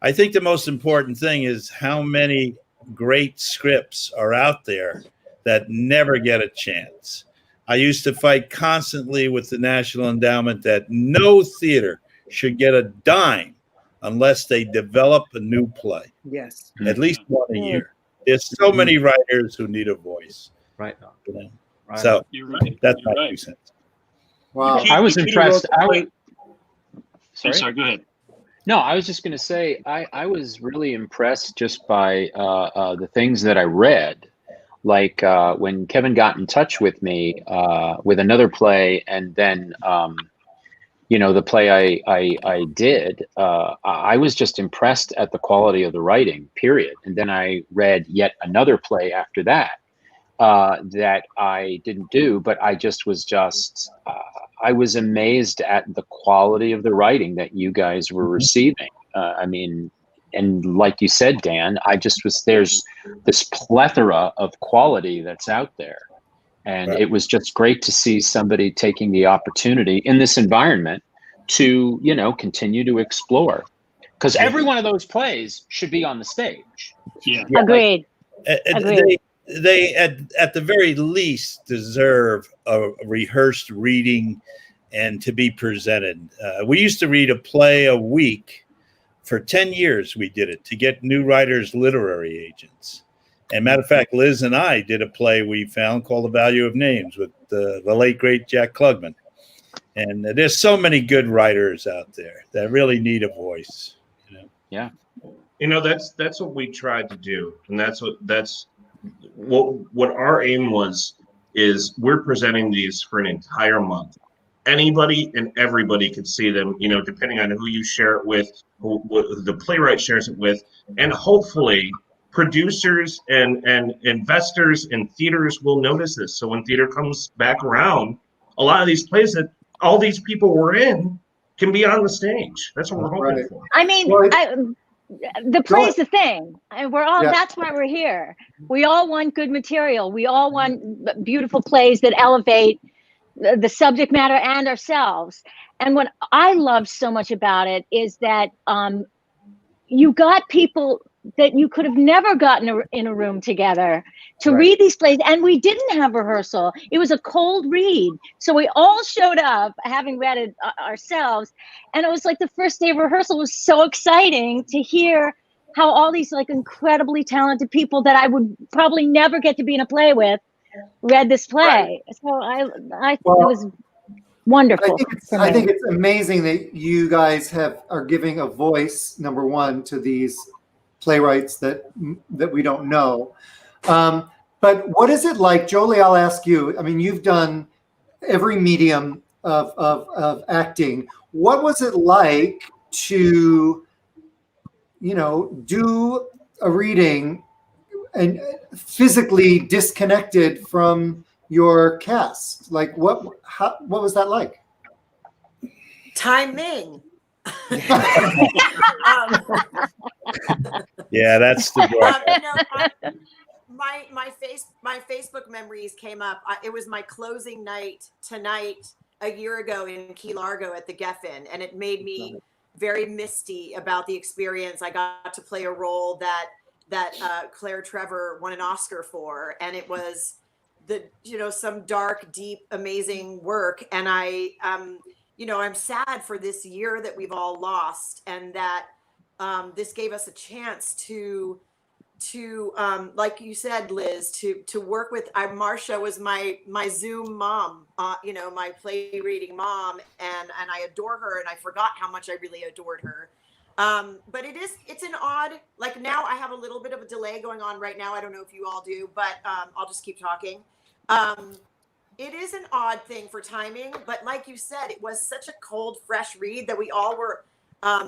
I think the most important thing is how many great scripts are out there that never get a chance. I used to fight constantly with the National Endowment that no theater should get a dime unless they develop a new play. Yes. At least one a year. There's so many writers who need a voice. Right. So You're right. that's You're my right. 2 cents. Wow. I was impressed. Sorry, go ahead. No, I was just going to say I was really impressed just by the things that I read. Like when Kevin got in touch with me with another play, and then the play I did, I was just impressed at the quality of the writing, period. And then I read yet another play after that that I didn't do, but I was amazed at the quality of the writing that you guys were receiving. And like you said, Dan, there's this plethora of quality that's out there. And it was just great to see somebody taking the opportunity in this environment to, continue to explore. Because every one of those plays should be on the stage. Yeah. Agreed. Agreed. They at the very least deserve a rehearsed reading and to be presented. We used to read a play a week. For 10 years, we did it to get new writers literary agents. And matter of fact, Liz and I did a play we found called The Value of Names with the late, great Jack Klugman. And there's so many good writers out there that really need a voice. Yeah. That's what we tried to do. And that's what our aim was, is we're presenting these for an entire month. Anybody and everybody could see them, depending on who you share it with, who the playwright shares it with, and hopefully producers and investors and theaters will notice this. So when theater comes back around, a lot of these plays that all these people were in can be on the stage. That's what we're hoping for. I mean, the play's the thing, and we're all. That's why we're here. We all want good material. We all want beautiful plays that elevate the subject matter and ourselves. And what I love so much about it is that you got people that you could have never gotten in a room together to read these plays, and we didn't have rehearsal. It was a cold read, so we all showed up having read it ourselves, and it was like the first day of rehearsal was so exciting to hear how all these incredibly talented people that I would probably never get to be in a play with read this play. So I think it was Wonderful. I think it's amazing that you guys are giving a voice, number one, to these playwrights that we don't know. But what is it like, Jolie? I'll ask you. I mean, you've done every medium of acting. What was it like to, do a reading and physically disconnected from your cast? Like, what was that like? Timing. Yeah, that's the my Facebook memories came up. It was my closing night tonight a year ago in Key Largo at the Geffen, and it made me very misty about the experience. I got to play a role that Claire Trevor won an Oscar for, and it was some dark, deep, amazing work. And I'm sad for this year that we've all lost, and that this gave us a chance to like you said, Liz, to work with. Marsha was my Zoom mom, my play reading mom, and I adore her, and I forgot how much I really adored her. But it's an odd, like, now I have a little bit of a delay going on right now. I don't know if you all do, but I'll just keep talking. It is an odd thing for timing, but like you said, it was such a cold, fresh read that we all were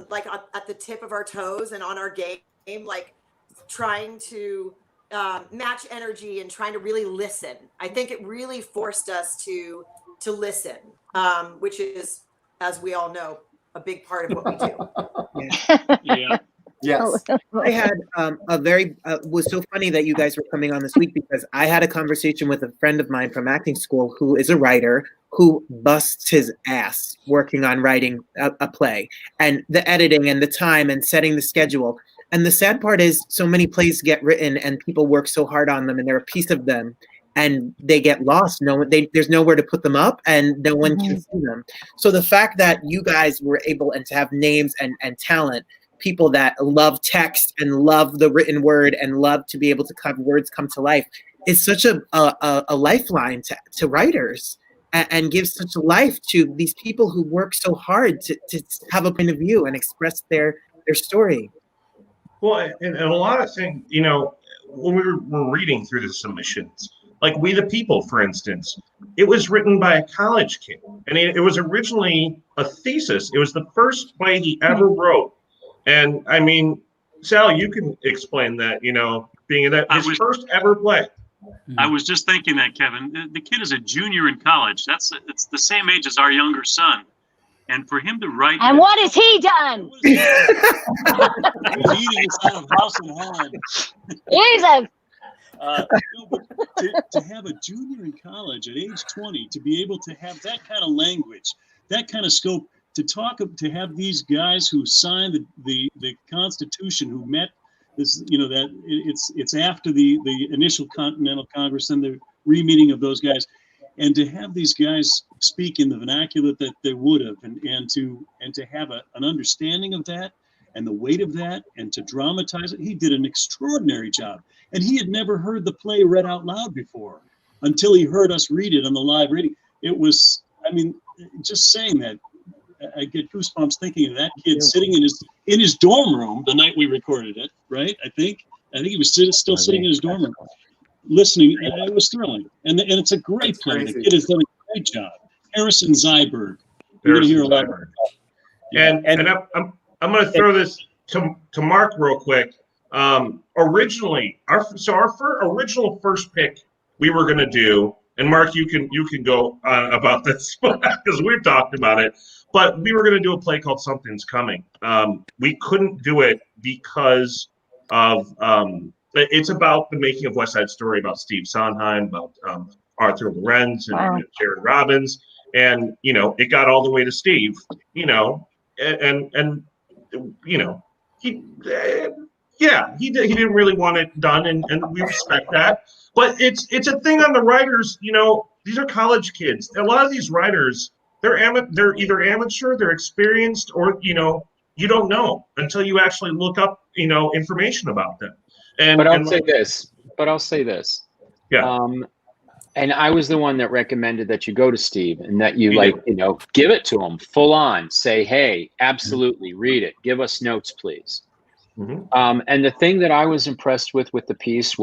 like at the tip of our toes and on our game, like trying to match energy and trying to really listen. I think it really forced us to listen, which is, as we all know, a big part of what we do. Yeah. Yes. I had was so funny that you guys were coming on this week, because I had a conversation with a friend of mine from acting school who is a writer who busts his ass working on writing a play, and the editing and the time and setting the schedule. And the sad part is, so many plays get written and people work so hard on them, and they're a piece of them, and they get lost. There's nowhere to put them up, and no one can see them. So the fact that you guys were able to have names and talent, people that love text and love the written word and love to be able to have words come to life, is such a lifeline to writers, and gives such a life to these people who work so hard to have a point of view and express their story. Well, and a lot of things, when we were reading through the submissions, like We the People, for instance, it was written by a college kid. And it was originally a thesis. It was the first play he ever wrote. And I mean, Sal, you can explain that, being that his first ever play. I was just thinking that, Kevin. The kid is a junior in college. It's the same age as our younger son. And for him to write. And what has he done? He's eating us out of house and home. Jesus. To have a junior in college at age 20, to be able to have that kind of language, that kind of scope, to have these guys who signed the Constitution, who met this, that it's after the initial Continental Congress and the re-meeting of those guys, and to have these guys speak in the vernacular that they would have, and to have an understanding of that and the weight of that, and to dramatize it. He did an extraordinary job, and he had never heard the play read out loud before until he heard us read it on the live reading. It was, just saying that, I get goosebumps thinking of that kid sitting in his dorm room the night we recorded it. Right? I think he was still sitting in his dorm room, listening, and it was thrilling. And it's a great play. The kid has done a great job. Harrison Zyberg. You're going to hear a lot. And I'm going to throw this to Mark real quick. Originally, our original first pick we were going to do, and Mark, you can go about this because we've talked about it. But we were going to do a play called Something's Coming. We couldn't do it because of it's about the making of West Side Story, about Steve Sondheim, about Arthur Lorenz and Jared Robbins, and it got all the way to Steve. He didn't really want it done, and we respect that. But it's a thing on the writers. These are college kids. A lot of these writers, they're either amateur, they're experienced, or you don't know until you actually look up information about them. But I'll say this. Yeah. And I was the one that recommended that you go to Steve and that you give it to him full on. Say, hey, absolutely, read it. Give us notes, please. And the thing that I was impressed with the piece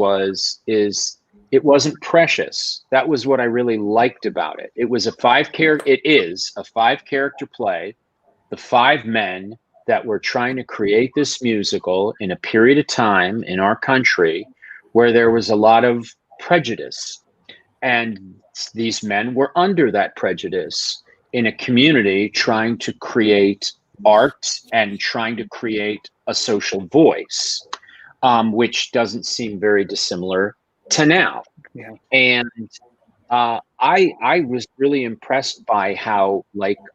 is it wasn't precious. That was what I really liked about it. It was a 5-character play. The 5 men that were trying to create this musical in a period of time in our country where there was a lot of prejudice. And these men were under that prejudice in a community trying to create art and trying to create a social voice, which doesn't seem very dissimilar to now. Yeah. And I was really impressed by how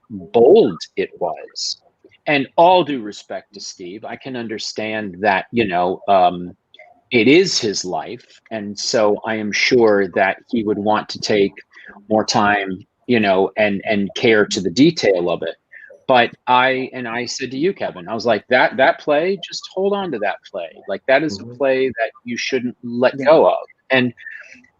bold it was. And all due respect to Steve, I can understand that, it is his life. And so I am sure that he would want to take more time, and care to the detail of it. But I said to you, Kevin, I was like, that play, just hold on to that play. Like, that is a play that you shouldn't let go of.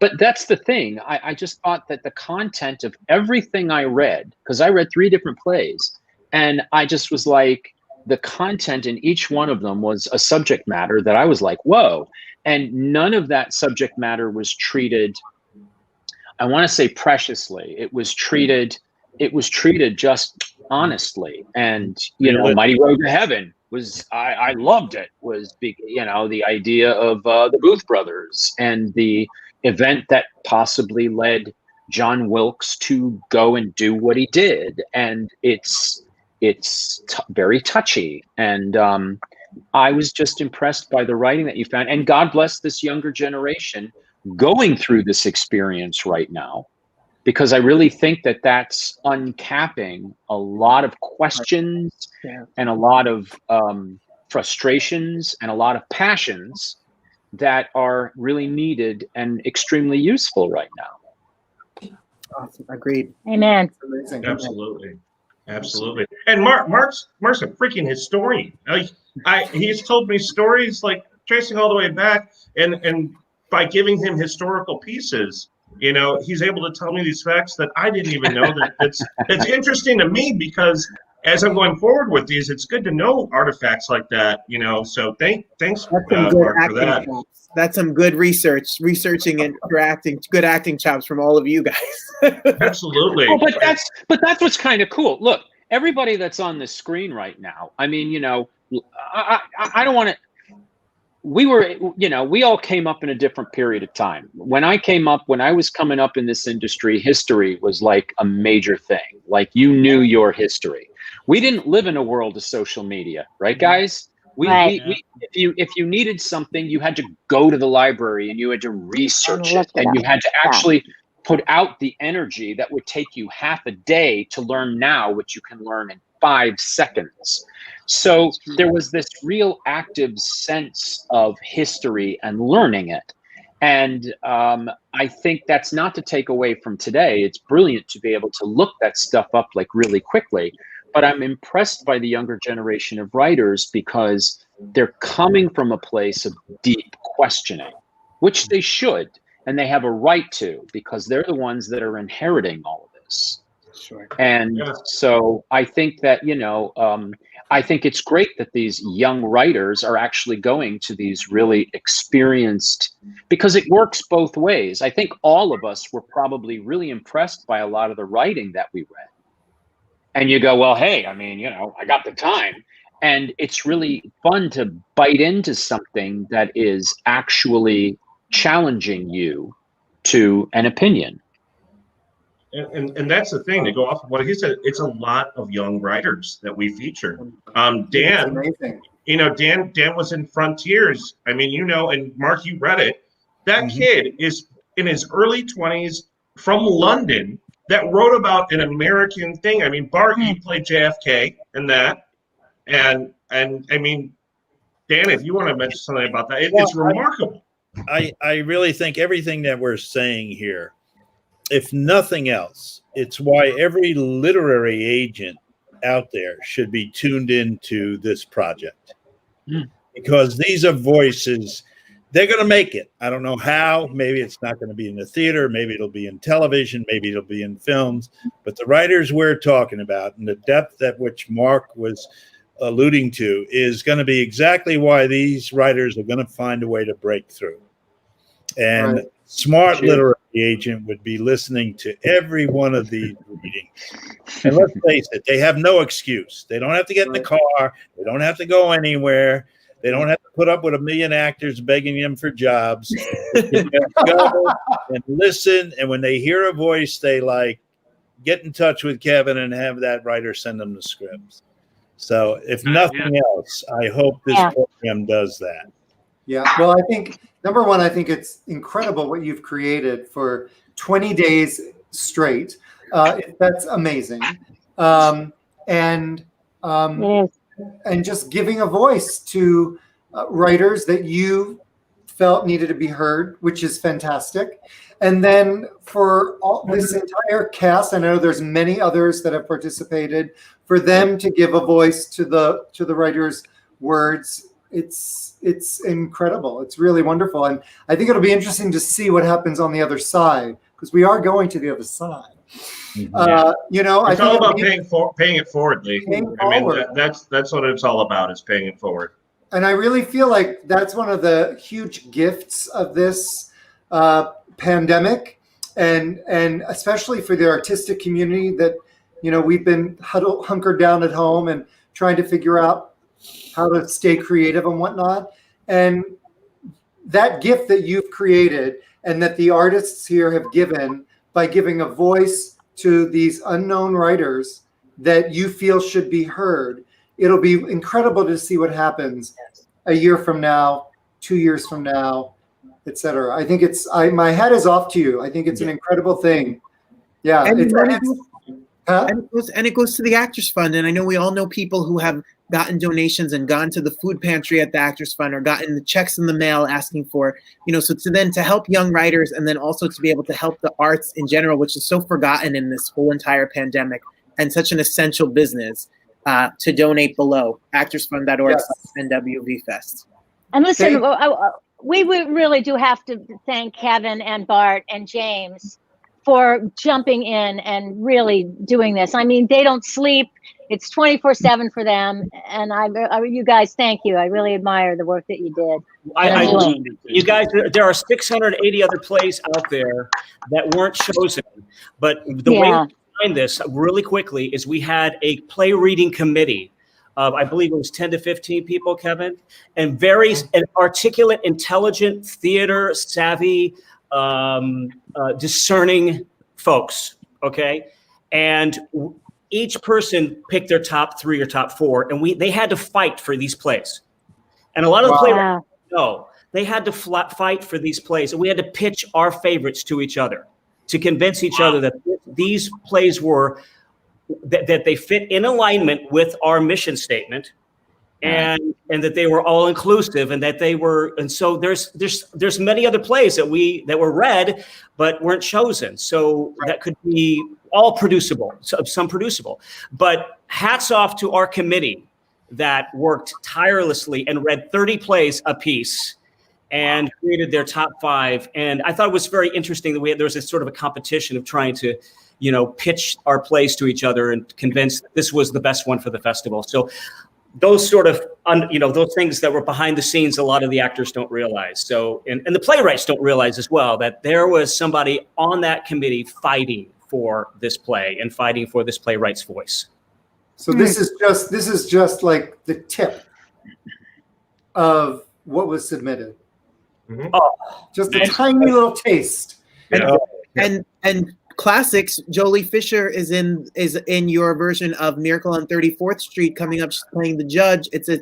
But that's the thing. I just thought that the content of everything I read, because I read 3 different plays, and I just was like, the content in each one of them was a subject matter that I was like, whoa. And none of that subject matter was treated, I want to say preciously. It was treated just honestly. And, Mighty Road to Heaven was, I loved it, was, the idea of the Booth Brothers and the event that possibly led John Wilkes to go and do what he did. And it's very touchy. And I was just impressed by the writing that you found. And God bless this younger generation going through this experience right now, because I really think that that's uncapping a lot of questions and a lot of frustrations and a lot of passions that are really needed and extremely useful right now. Awesome. Agreed. Amen. Absolutely. And Mark's a freaking historian. He's told me stories like tracing all the way back, and by giving him historical pieces, he's able to tell me these facts that I didn't even know. It's interesting to me, because as I'm going forward with these, it's good to know artifacts like that. So thanks, Mark, for that. That's some good researching and good acting chops from all of you guys. Absolutely. Oh, but that's what's kind of cool. Look, everybody that's on this screen right now, I mean, I don't want to, we all came up in a different period of time. When I was coming up in this industry, history was like a major thing. Like, you knew your history. We didn't live in a world of social media, right, guys? If you needed something, you had to go to the library and you had to research it, and you had to actually put out the energy that would take you half a day to learn now what you can learn in 5 seconds. So there was this real active sense of history and learning it. And I think that's not to take away from today. It's brilliant to be able to look that stuff up like really quickly. But I'm impressed by the younger generation of writers, because they're coming from a place of deep questioning, which they should, and they have a right to, because they're the ones that are inheriting all of this. Sure. And so I think that, I think it's great that these young writers are actually going to these really experienced, because it works both ways. I think all of us were probably really impressed by a lot of the writing that we read. And you go, well, hey, I mean, I got the time. And it's really fun to bite into something that is actually challenging you to an opinion. And that's the thing, to go off of what he said. It's a lot of young writers that we feature. Dan was in Frontiers. I mean, and Mark, you read it. That kid is in his early 20s from London that wrote about an American thing. I mean, Bart, you played JFK in that. And I mean, Dan, if you want to mention something about that, it's remarkable. I really think everything that we're saying here, if nothing else, it's why every literary agent out there should be tuned into this project. Because these are voices they're going to make it. I don't know how. Maybe it's not going to be in the theater. Maybe it'll be in television. Maybe it'll be in films. But the writers we're talking about and the depth at which Marc was alluding to is going to be exactly why these writers are going to find a way to break through. And Right. smart literary agent would be listening to every one of these readings. And let's face it, they have no excuse. They don't have to get in the car. They don't have to go anywhere. They don't have to put up with a million actors begging them for jobs. They can just go and listen. And when they hear a voice they like, get in touch with Kevin and have that writer send them the scripts. So if nothing else, I hope this program does that. Yeah. Well, I think, number one, I think it's incredible what you've created for 20 days straight. That's amazing. And just giving a voice to writers that you felt needed to be heard, which is fantastic. And then for all this entire cast, I know there's many others that have participated, for them to give a voice to the writers' words. It's incredible. It's really wonderful. And I think it'll be interesting to see what happens on the other side, because we are going to the other side. You know, it's all about paying it forward, Lee. I mean, that's what it's all about, is paying it forward. And I really feel like that's one of the huge gifts of this pandemic, and especially for the artistic community that, you know, we've been hunkered down at home and trying to figure out how to stay creative and whatnot. And that gift that you've created and that the artists here have given by giving a voice to these unknown writers that you feel should be heard, it'll be incredible to see what happens a year from now, 2 years from now, etc. I think my hat is off to you. I think it's an incredible thing. Yeah. And it goes to the Actors Fund. And I know we all know people who have gotten donations and gone to the food pantry at the Actors Fund, or gotten the checks in the mail asking for, you know, so to help young writers, and then also to be able to help the arts in general, which is so forgotten in this whole entire pandemic and such an essential business, to donate below actorsfund.org/NWVFest. And listen, we really do have to thank Kevin and Bart and James for jumping in and really doing this. I mean, they don't sleep. It's 24/7 for them. And you guys, thank you. I really admire the work that you did. You guys, there are 680 other plays out there that weren't chosen. But the way we find this really quickly is we had a play reading committee of, I believe it was 10 to 15 people, Kevin, and very articulate, intelligent, theater savvy, discerning folks. Okay. And each person picked their top 3 or top 4, and they had to fight for these plays. And a lot of the playwrights they had to fight for these plays, and we had to pitch our favorites to each other to convince each other that these plays were that they fit in alignment with our mission statement, and that they were all inclusive, and that they were. And so there's many other plays that were read but weren't chosen. So that could be all producible, some producible. But hats off to our committee that worked tirelessly and read 30 plays apiece and created their top 5. And I thought it was very interesting that there was a sort of a competition of trying to, you know, pitch our plays to each other and convince that this was the best one for the festival. So those sort of, those things that were behind the scenes, a lot of the actors don't realize. So, and the playwrights don't realize as well that there was somebody on that committee fighting for this play and fighting for this playwright's voice. So this is just like the tip of what was submitted. Just a tiny little taste. And classics. Jolie Fisher is in your version of Miracle on 34th Street coming up. She's playing the judge. It's a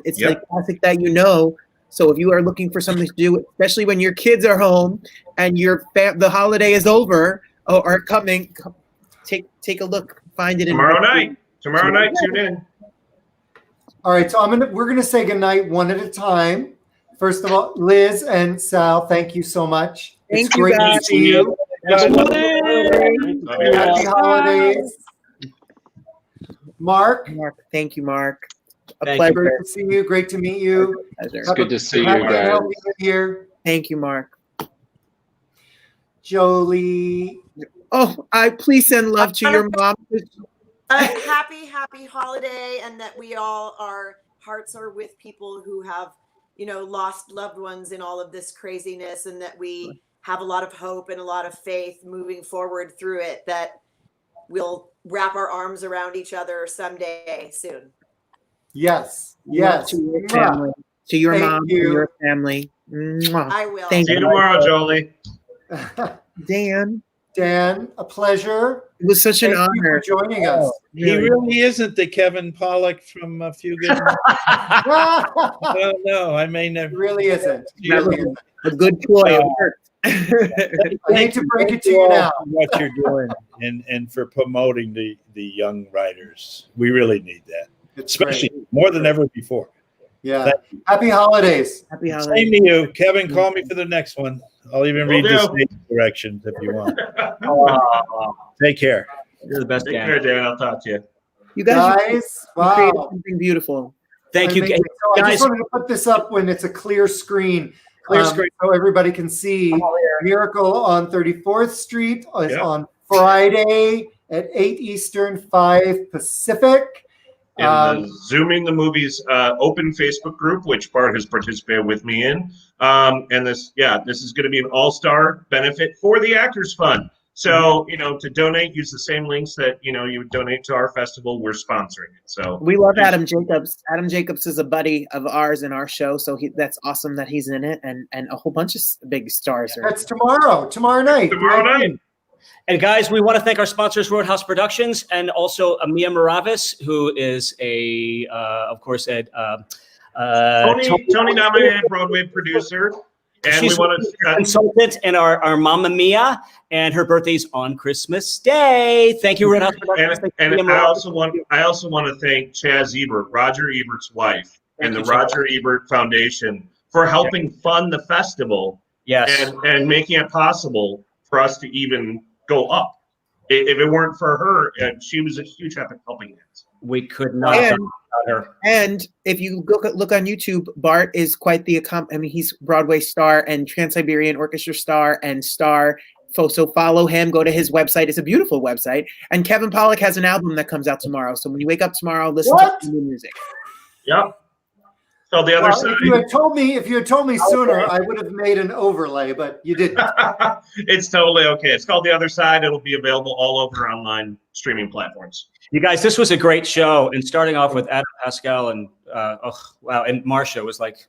classic that you know. So if you are looking for something to do, especially when your kids are home and the holiday is over or are coming, take a look. Find it tomorrow night. Tomorrow night, tune in. All right, so we're gonna say goodnight one at a time. First of all, Liz and Sal, thank you so much. It's great to see you. Happy holidays. Marc, thank you, Marc. A pleasure to see you. Great to meet you. It's good to see you guys. Here. Thank you, Mark. Jolie. Oh, please send love to your mom. Happy holiday, and that our hearts are with people who have, lost loved ones in all of this craziness, and that we have a lot of hope and a lot of faith moving forward through it, that we'll wrap our arms around each other someday soon. Yes. Love to your family, to your Thank mom, you. to your family. Mwah. I will. See you tomorrow, Jolie. Dan, a pleasure. It was such an Thank you honor. for joining us. He really isn't the Kevin Pollack from A Few Good Men. No, I may never. He really isn't. He That really was isn't. a good ploy. It worked. I hate to break it to you now. What you're doing and for promoting the young writers. We really need that. It's especially great. more than ever before. Yeah. Happy holidays. Happy Same holidays. to you. Kevin, call me for the next one. I'll even read the stage directions if you want. Take care. You're the best, Take Dan. care, Dan. I'll talk to you. You guys, created wow. something beautiful. Thank you, Amazing. So I guys. just wanted to put this up when it's a clear screen. Clear screen. So everybody can see Miracle on 34th Street is on Friday at 8 Eastern, 5 Pacific. In the Zooming the Movies open Facebook group, which Bart has participated with me in. And this is going to be an all-star benefit for the Actors Fund. So, to donate, use the same links that, you would donate to our festival. We're sponsoring it. So We love Adam Jacobs. Adam Jacobs is a buddy of ours in our show, so that's awesome that he's in it, and a whole bunch of big stars. That's tomorrow night. And guys, we want to thank our sponsors, Roadhouse Productions, and also Mia Maravis, who is of course, a Tony-nominated Broadway producer. And she's we want to a consultant in our Mamma Mia, and her birthday's on Christmas Day. Thank you, Roadhouse Productions. And I also want to thank Chaz Ebert, Roger Ebert's wife, and the Roger Ebert Foundation for helping fund the festival. Yes. And making it possible for us to even go up. If it weren't for her, she was a huge helping hand. We could not have done without her. And if you look on YouTube, Bart is quite the he's Broadway star and Trans-Siberian Orchestra star and star. So follow him. Go to his website. It's a beautiful website. And Kevin Pollack has an album that comes out tomorrow. So when you wake up tomorrow, listen to new music. Yep. So the other side. If you had told me sooner, I would have made an overlay, but you didn't. It's totally okay. It's called The Other Side. It'll be available all over online streaming platforms. You guys, this was a great show. And starting off with Adam, Pascal, and and Marsha was like,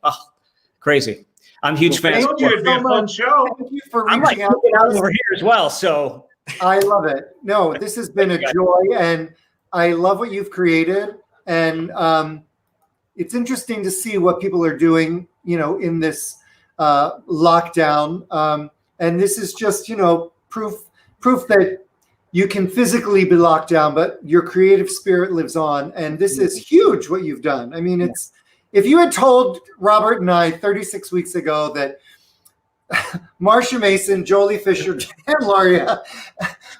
crazy. I'm a huge fan. I told you it'd be a fun show. Thank you for I'm reaching like out. looking out over here as well. So I love it. No, this has been a joy, and I love what you've created. And it's interesting to see what people are doing, in this lockdown. And this is just, proof that you can physically be locked down, but your creative spirit lives on. And this is huge what you've done. I mean, if you had told Robert and I 36 weeks ago that Marsha Mason, Jolie Fisher, Dan Lauria,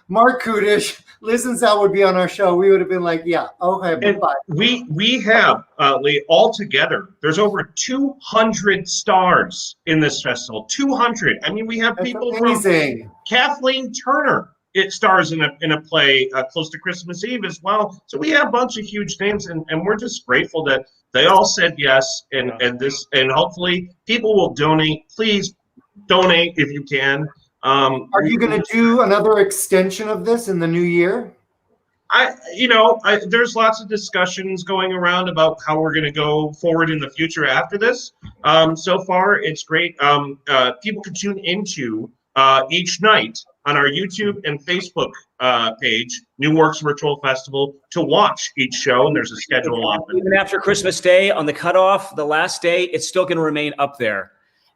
Marc Kudisch, Liz and Sal would be on our show, we would have been like, yeah, okay, bye. We have, Lee, altogether, there's over 200 stars in this festival. 200. I mean, we have people amazing. From Kathleen Turner. It stars in a play close to Christmas Eve as well. So we have a bunch of huge names, and we're just grateful that they all said yes. And hopefully people will donate. Please donate if you can. Are you going to do another extension of this in the new year? There's lots of discussions going around about how we're going to go forward in the future after this. So far, it's great. People can tune into each night on our YouTube and Facebook page, New Works Virtual Festival, to watch each show, and there's a schedule on it. even after Christmas Day, on the cutoff, the last day, it's still going to remain up there.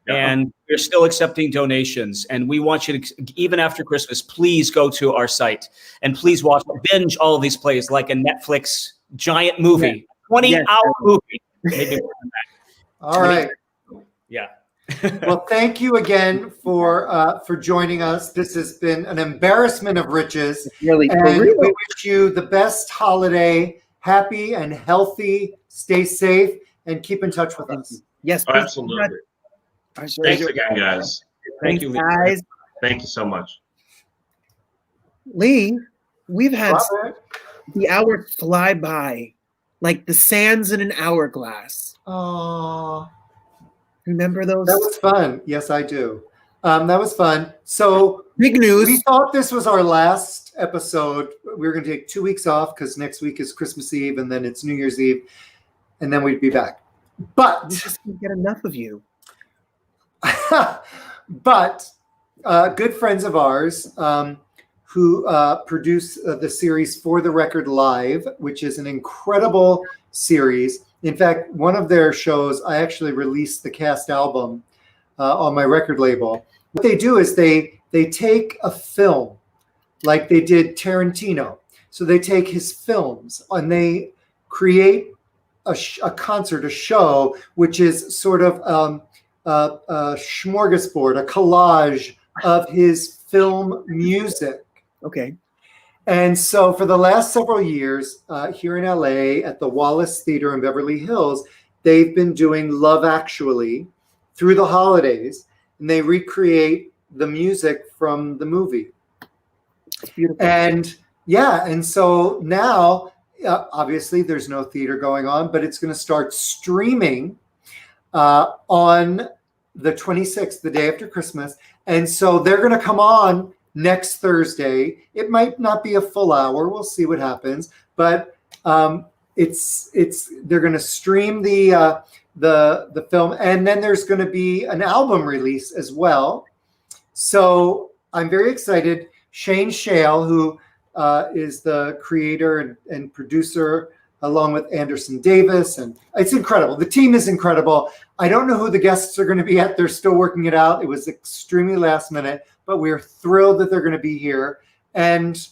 And we're still accepting donations. And we want you to, even after Christmas, please go to our site and please binge all of these plays like a Netflix giant movie, 20-hour movie. Maybe more than that. All right. Yeah. Well, thank you again for joining us. This has been an embarrassment of riches. Really, and we wish you the best holiday, happy and healthy. Stay safe and keep in touch with us. Yes, absolutely. Thanks again, guys. Thank you, guys. Thank you so much. Lee, we've had Robert. the hours fly by like the sands in an hourglass. Oh, remember those? That was fun. Yes, I do. That was fun. So big news. We thought this was our last episode. We were going to take 2 weeks off because next week is Christmas Eve and then it's New Year's Eve, and then we'd be back. But we just can't get enough of you. But good friends of ours who produce the series For the Record Live, which is an incredible series. In fact, one of their shows, I actually released the cast album on my record label. What they do is they take a film like they did Tarantino. So they take his films and they create a concert, a show, which is sort of a smorgasbord, a collage of his film music. Okay. And so for the last several years here in LA at the Wallace Theater in Beverly Hills, they've been doing Love Actually through the holidays, and they recreate the music from the movie. And yeah, and so now, obviously there's no theater going on, but it's going to start streaming on the 26th, the day after Christmas. And so they're going to come on next Thursday. It might not be a full hour. We'll see what happens, but they're going to stream the film, and then there's going to be an album release as well. So I'm very excited. Shane Shale, who is the creator and producer, along with Anderson Davis, and it's incredible. The team is incredible. I don't know who the guests are going to be at. They're still working it out. It was extremely last minute, but we're thrilled that they're going to be here. And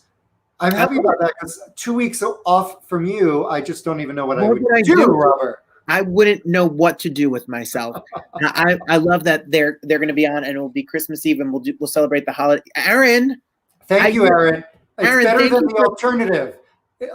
I'm happy about that because 2 weeks off from you, I just don't even know what I would do, Robert. I wouldn't know what to do with myself. I love that they're going to be on, and it will be Christmas Eve, and we'll celebrate the holiday. Aaron, thank you, Aaron. It's Aaron, better than the alternative.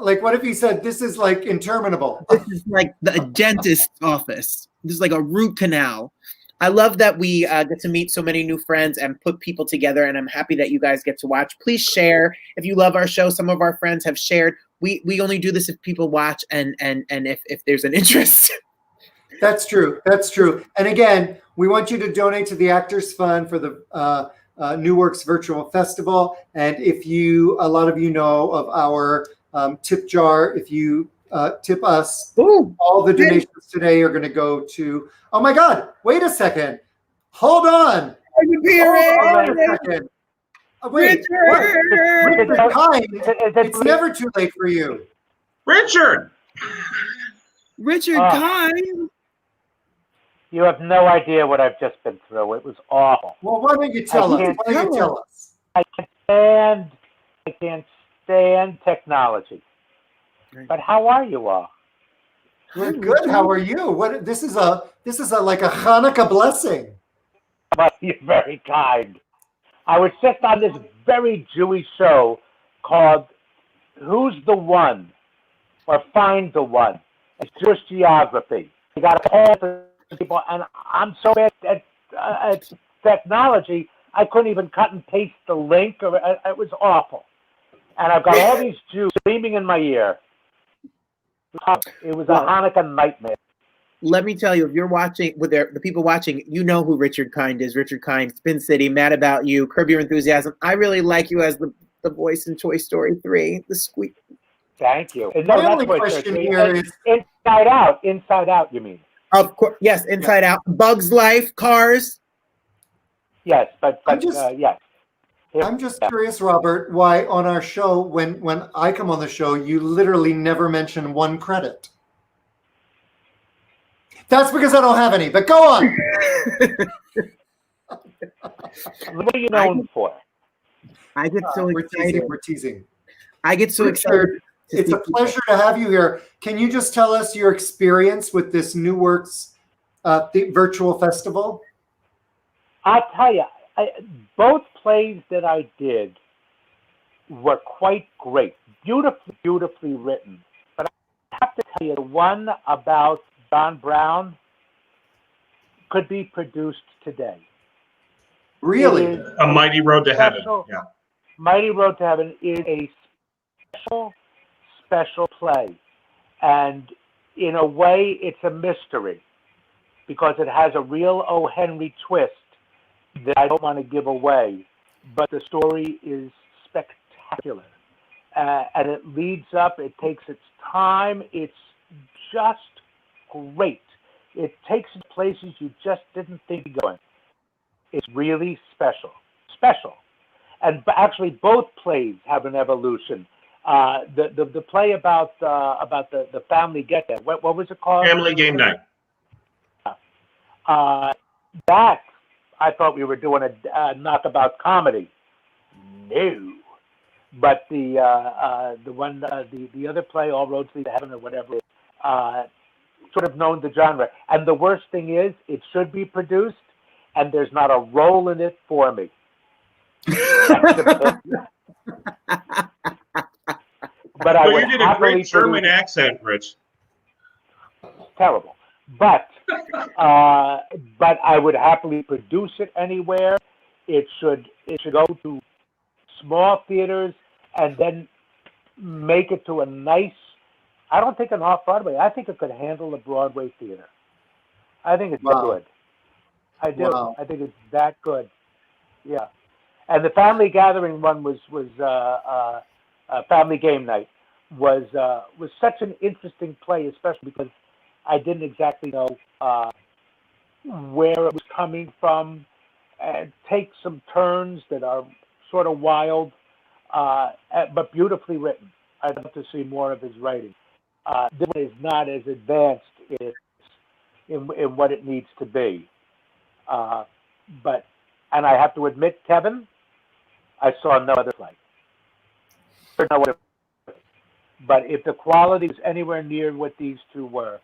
Like, what if he said this is like interminable? This is like the dentist's office. This is like a root canal. I love that we get to meet so many new friends and put people together, and I'm happy that you guys get to watch. Please share if you love our show. Some of our friends have shared. We only do this if people watch and if there's an interest. That's true. That's true. And again, we want you to donate to the Actors Fund for the New Works Virtual Festival. And if a lot of you know of our tip jar, if you tip us, all the donations today are going to go to, oh my God, wait a second. Hold on. Hold on a second. Wait, Richard Kind, it's never too late for you. Richard Kind. You have no idea what I've just been through. It was awful. Well, why don't you tell us? Why don't you tell us? I can't stand technology. But how are you all? We're good. How are you? What? This is like a Hanukkah blessing. You're very kind. I was just on this very Jewish show called "Who's the One?" or "Find the One." It's Jewish geography. You got to call the people, and I'm so bad at technology. I couldn't even cut and paste the link. It was awful. And I've got all these Jews screaming in my ear. It was a Hanukkah nightmare. Let me tell you, if you're watching, with the people watching, you know who Richard Kind is. Richard Kind, Spin City, Mad About You, Curb Your Enthusiasm. I really like you as the voice in Toy Story 3, the squeak. Thank you. My only question here is Inside Out. Inside Out, you mean? Of course, yes. Inside Out, Bugs Life, Cars. Yes, but yes. I'm just curious, Robert, why on our show, when I come on the show, you literally never mention one credit. That's because I don't have any, but go on. What are you known for? I get so excited. We're teasing. I get so excited. It's a pleasure to have you here. Can you just tell us your experience with this New Works virtual festival? I'll tell you, both plays that I did were quite great, beautifully written. But I have to tell you, the one about John Brown, could be produced today. Really? It is A Mighty Road to Heaven. special- Yeah. Mighty Road to Heaven is a special play. And in a way, it's a mystery because it has a real O. Henry twist that I don't want to give away. But the story is spectacular. And it leads up, it takes its time. It's just great. It takes you places you just didn't think you'd going. It's really special. Special. And actually, both plays have an evolution. The play about the family get there. What was it called? Family Game Night. That I thought we were doing a knockabout comedy. No, but the other play, All Roads Lead to Heaven or whatever, sort of known the genre. And the worst thing is, it should be produced, and there's not a role in it for me. But I Well, would you did a happily great German produce- accent, Rich. Terrible. But I would happily produce it anywhere. It should go to small theaters and then make it to a nice. I don't think an off-Broadway. I think it could handle a Broadway theater. I think it's Wow. good. I do. Wow. I think it's that good. Yeah. And the Family Gathering one was Family Game Night was such an interesting play, especially because I didn't exactly know where it was coming from, and take some turns that are sort of wild, but beautifully written. I'd love to see more of his writing. This one is not as advanced in what it needs to be. And I have to admit, Kevin, I saw no other play. No other. But if the quality was anywhere near what these two were,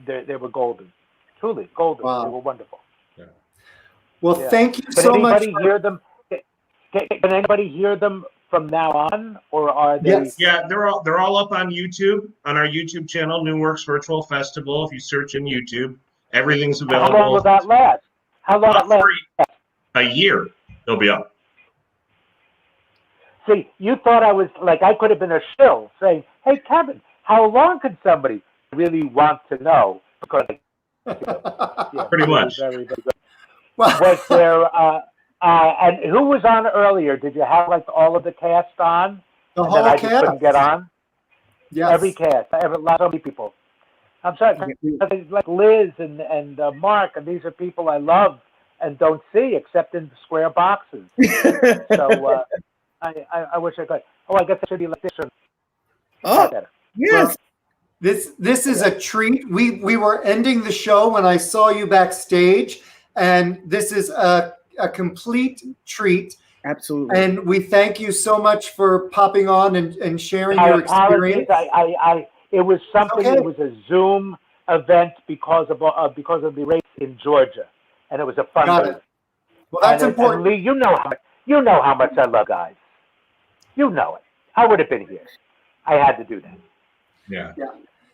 they were golden. Truly golden. Wow. They were wonderful. Well, Yeah. thank you Can so much. anybody hear them? Can anybody hear them from now on, or are they? Yes. Yeah, they're all up on YouTube, on our YouTube channel, New Works Virtual Festival. If you search in YouTube, everything's available. How long will that last? How long will that last? A year, they'll be up. See, you thought I was like I could have been a shill saying, "Hey, Kevin, how long could somebody really want to know?" Because yeah, Pretty much. Very, very good. Was there? And who was on earlier? Did you have like all of the cast on? The and whole then I just couldn't cast. get on. Yes. Every cast. So many people. I'm sorry, like Liz and Mark, and these are people I love and don't see except in square boxes. So I wish I could. Oh, I guess I should be like this. Oh, better. yes. This is a treat. We were ending the show when I saw you backstage, and this is a complete treat. Absolutely. And we thank you so much for popping on and sharing My your apologies. experience. It was something. Okay. It was a Zoom event because of the race in Georgia, and it was a fun. Got event. it. Well, that's And important. Lee, you know how much I love guys. You know it. I would have been here. I had to do that. Yeah.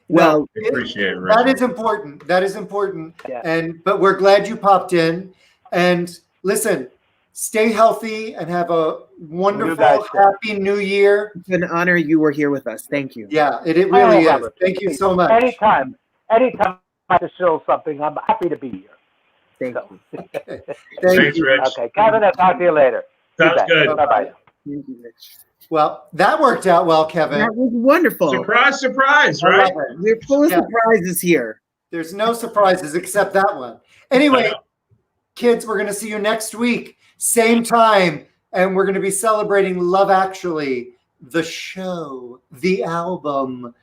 Well, I appreciate it. That Rich. is important. That is important. Yeah. But we're glad you popped in. And listen, stay healthy and have a wonderful, guys too. happy New Year. It's an honor you were here with us. Thank you. Yeah, it really is. Robert, Thank you so much. Anytime I have to show something, I'm happy to be here. Thank you. Thanks, Rich. Okay, Kevin, I'll talk to you later. Sounds good. Bye bye. Thank you, Rich. Well, that worked out well, Kevin. That was wonderful. Surprise, surprise, I right? love it. We're full of Yeah. surprises here. There's no surprises except that one. Anyway, kids, we're going to see you next week, same time, and we're going to be celebrating Love Actually, the show, the album.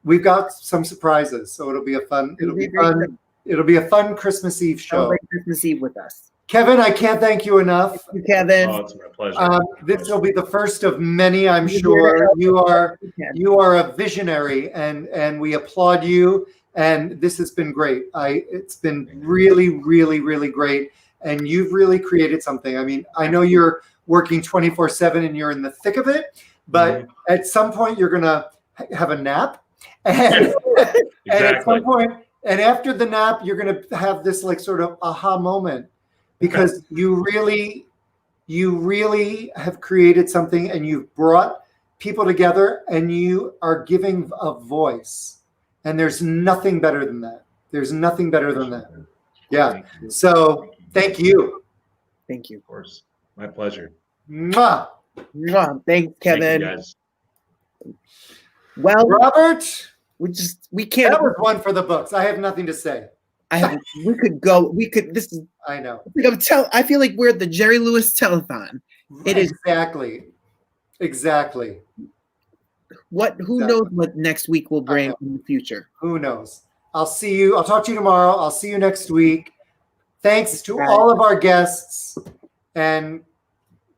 We've got some surprises, so it'll be a fun. It'll be fun. It'll be a fun Christmas Eve show. Celebrate Christmas Eve with us. Kevin, I can't thank you enough. Thank you, Kevin. Oh, it's my pleasure. This will be the first of many, I'm sure. You are a visionary, and we applaud you. And this has been great. It's been really, really, really great. And you've really created something. I mean, I know you're working 24/7 and you're in the thick of it, but at some point you're gonna have a nap, and, and at some point And after the nap, you're going to have this like sort of aha moment because you really have created something and you've brought people together and you are giving a voice. And there's nothing better than that. There's nothing better than that. Yeah. So thank you. Thank you. Of course. My pleasure. Mwah. Mwah. Thanks, Kevin. Thank you, guys. Well, Robert, we can't. That was one for the books. I have nothing to say. We could go. This is. I know. I feel like we're at the Jerry Lewis telethon. It is exactly. Who knows what next week will bring in the future? Who knows? I'll see you. I'll talk to you tomorrow. I'll see you next week. Thanks to all of our guests. And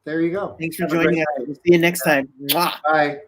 there you go. Thanks for joining us. We'll see you next time. Mwah. Bye.